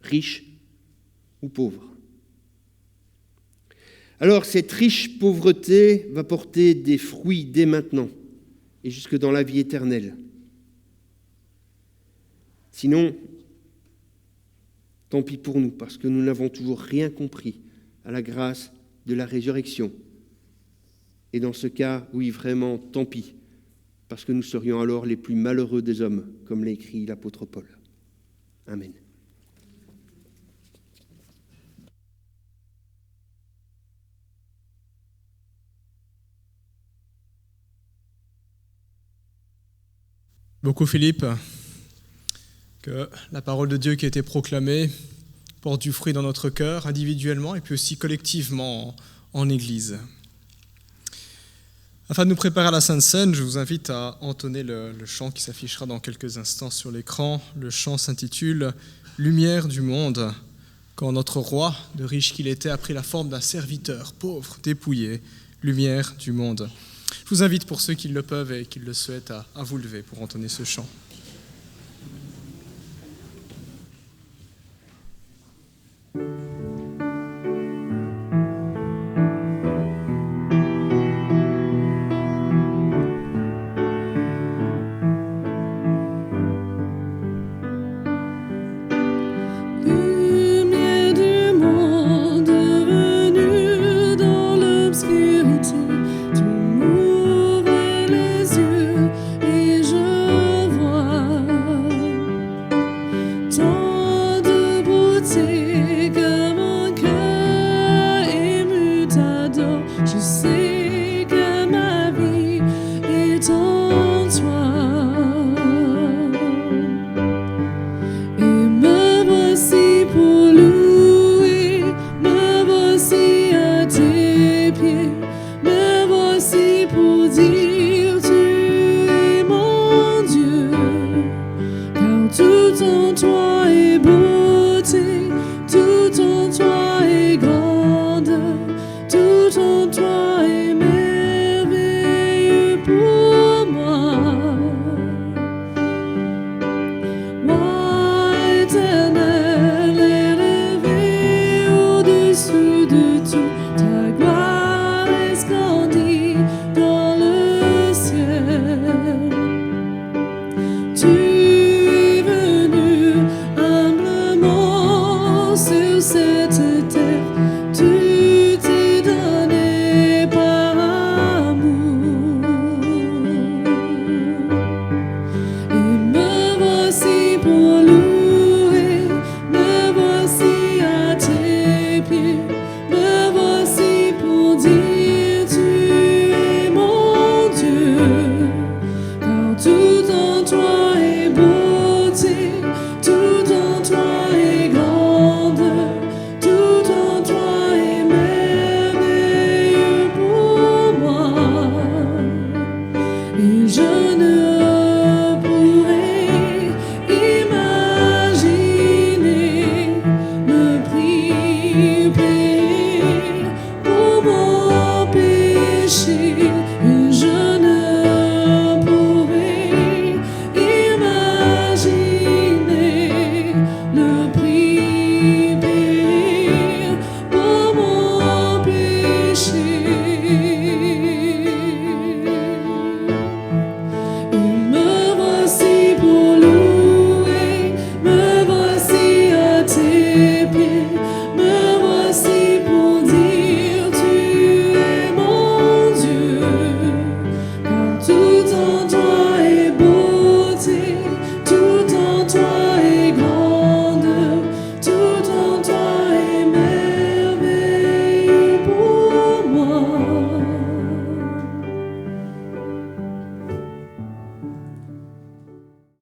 riches ou pauvres. Alors cette riche pauvreté va porter des fruits dès maintenant et jusque dans la vie éternelle. Sinon, tant pis pour nous, parce que nous n'avons toujours rien compris à la grâce de la résurrection. Et dans ce cas, oui, vraiment, tant pis, parce que nous serions alors les plus malheureux des hommes, comme l'a écrit l'apôtre Paul. Amen. Beaucoup Philippe, que la parole de Dieu qui a été proclamée porte du fruit dans notre cœur, individuellement et puis aussi collectivement en Église. Afin de nous préparer à la Sainte Seine, je vous invite à entonner le chant qui s'affichera dans quelques instants sur l'écran. Le chant s'intitule « Lumière du monde », quand notre roi, de riche qu'il était, a pris la forme d'un serviteur pauvre, dépouillé, lumière du monde. Je vous invite, pour ceux qui le peuvent et qui le souhaitent, à vous lever pour entonner ce chant. Lumière du monde venue dans l'obscurité, tu m'ouvres les yeux et je vois tant de beauté que mon cœur ému t'adore. Je sais que ma vie est en toi. Et me voici pour louer, me voici à tes pieds, me voici pour dire tu es mon Dieu, car tout en toi est beauté, tout en toi est grandeur, tout en toi est merveilleux pour moi. tout en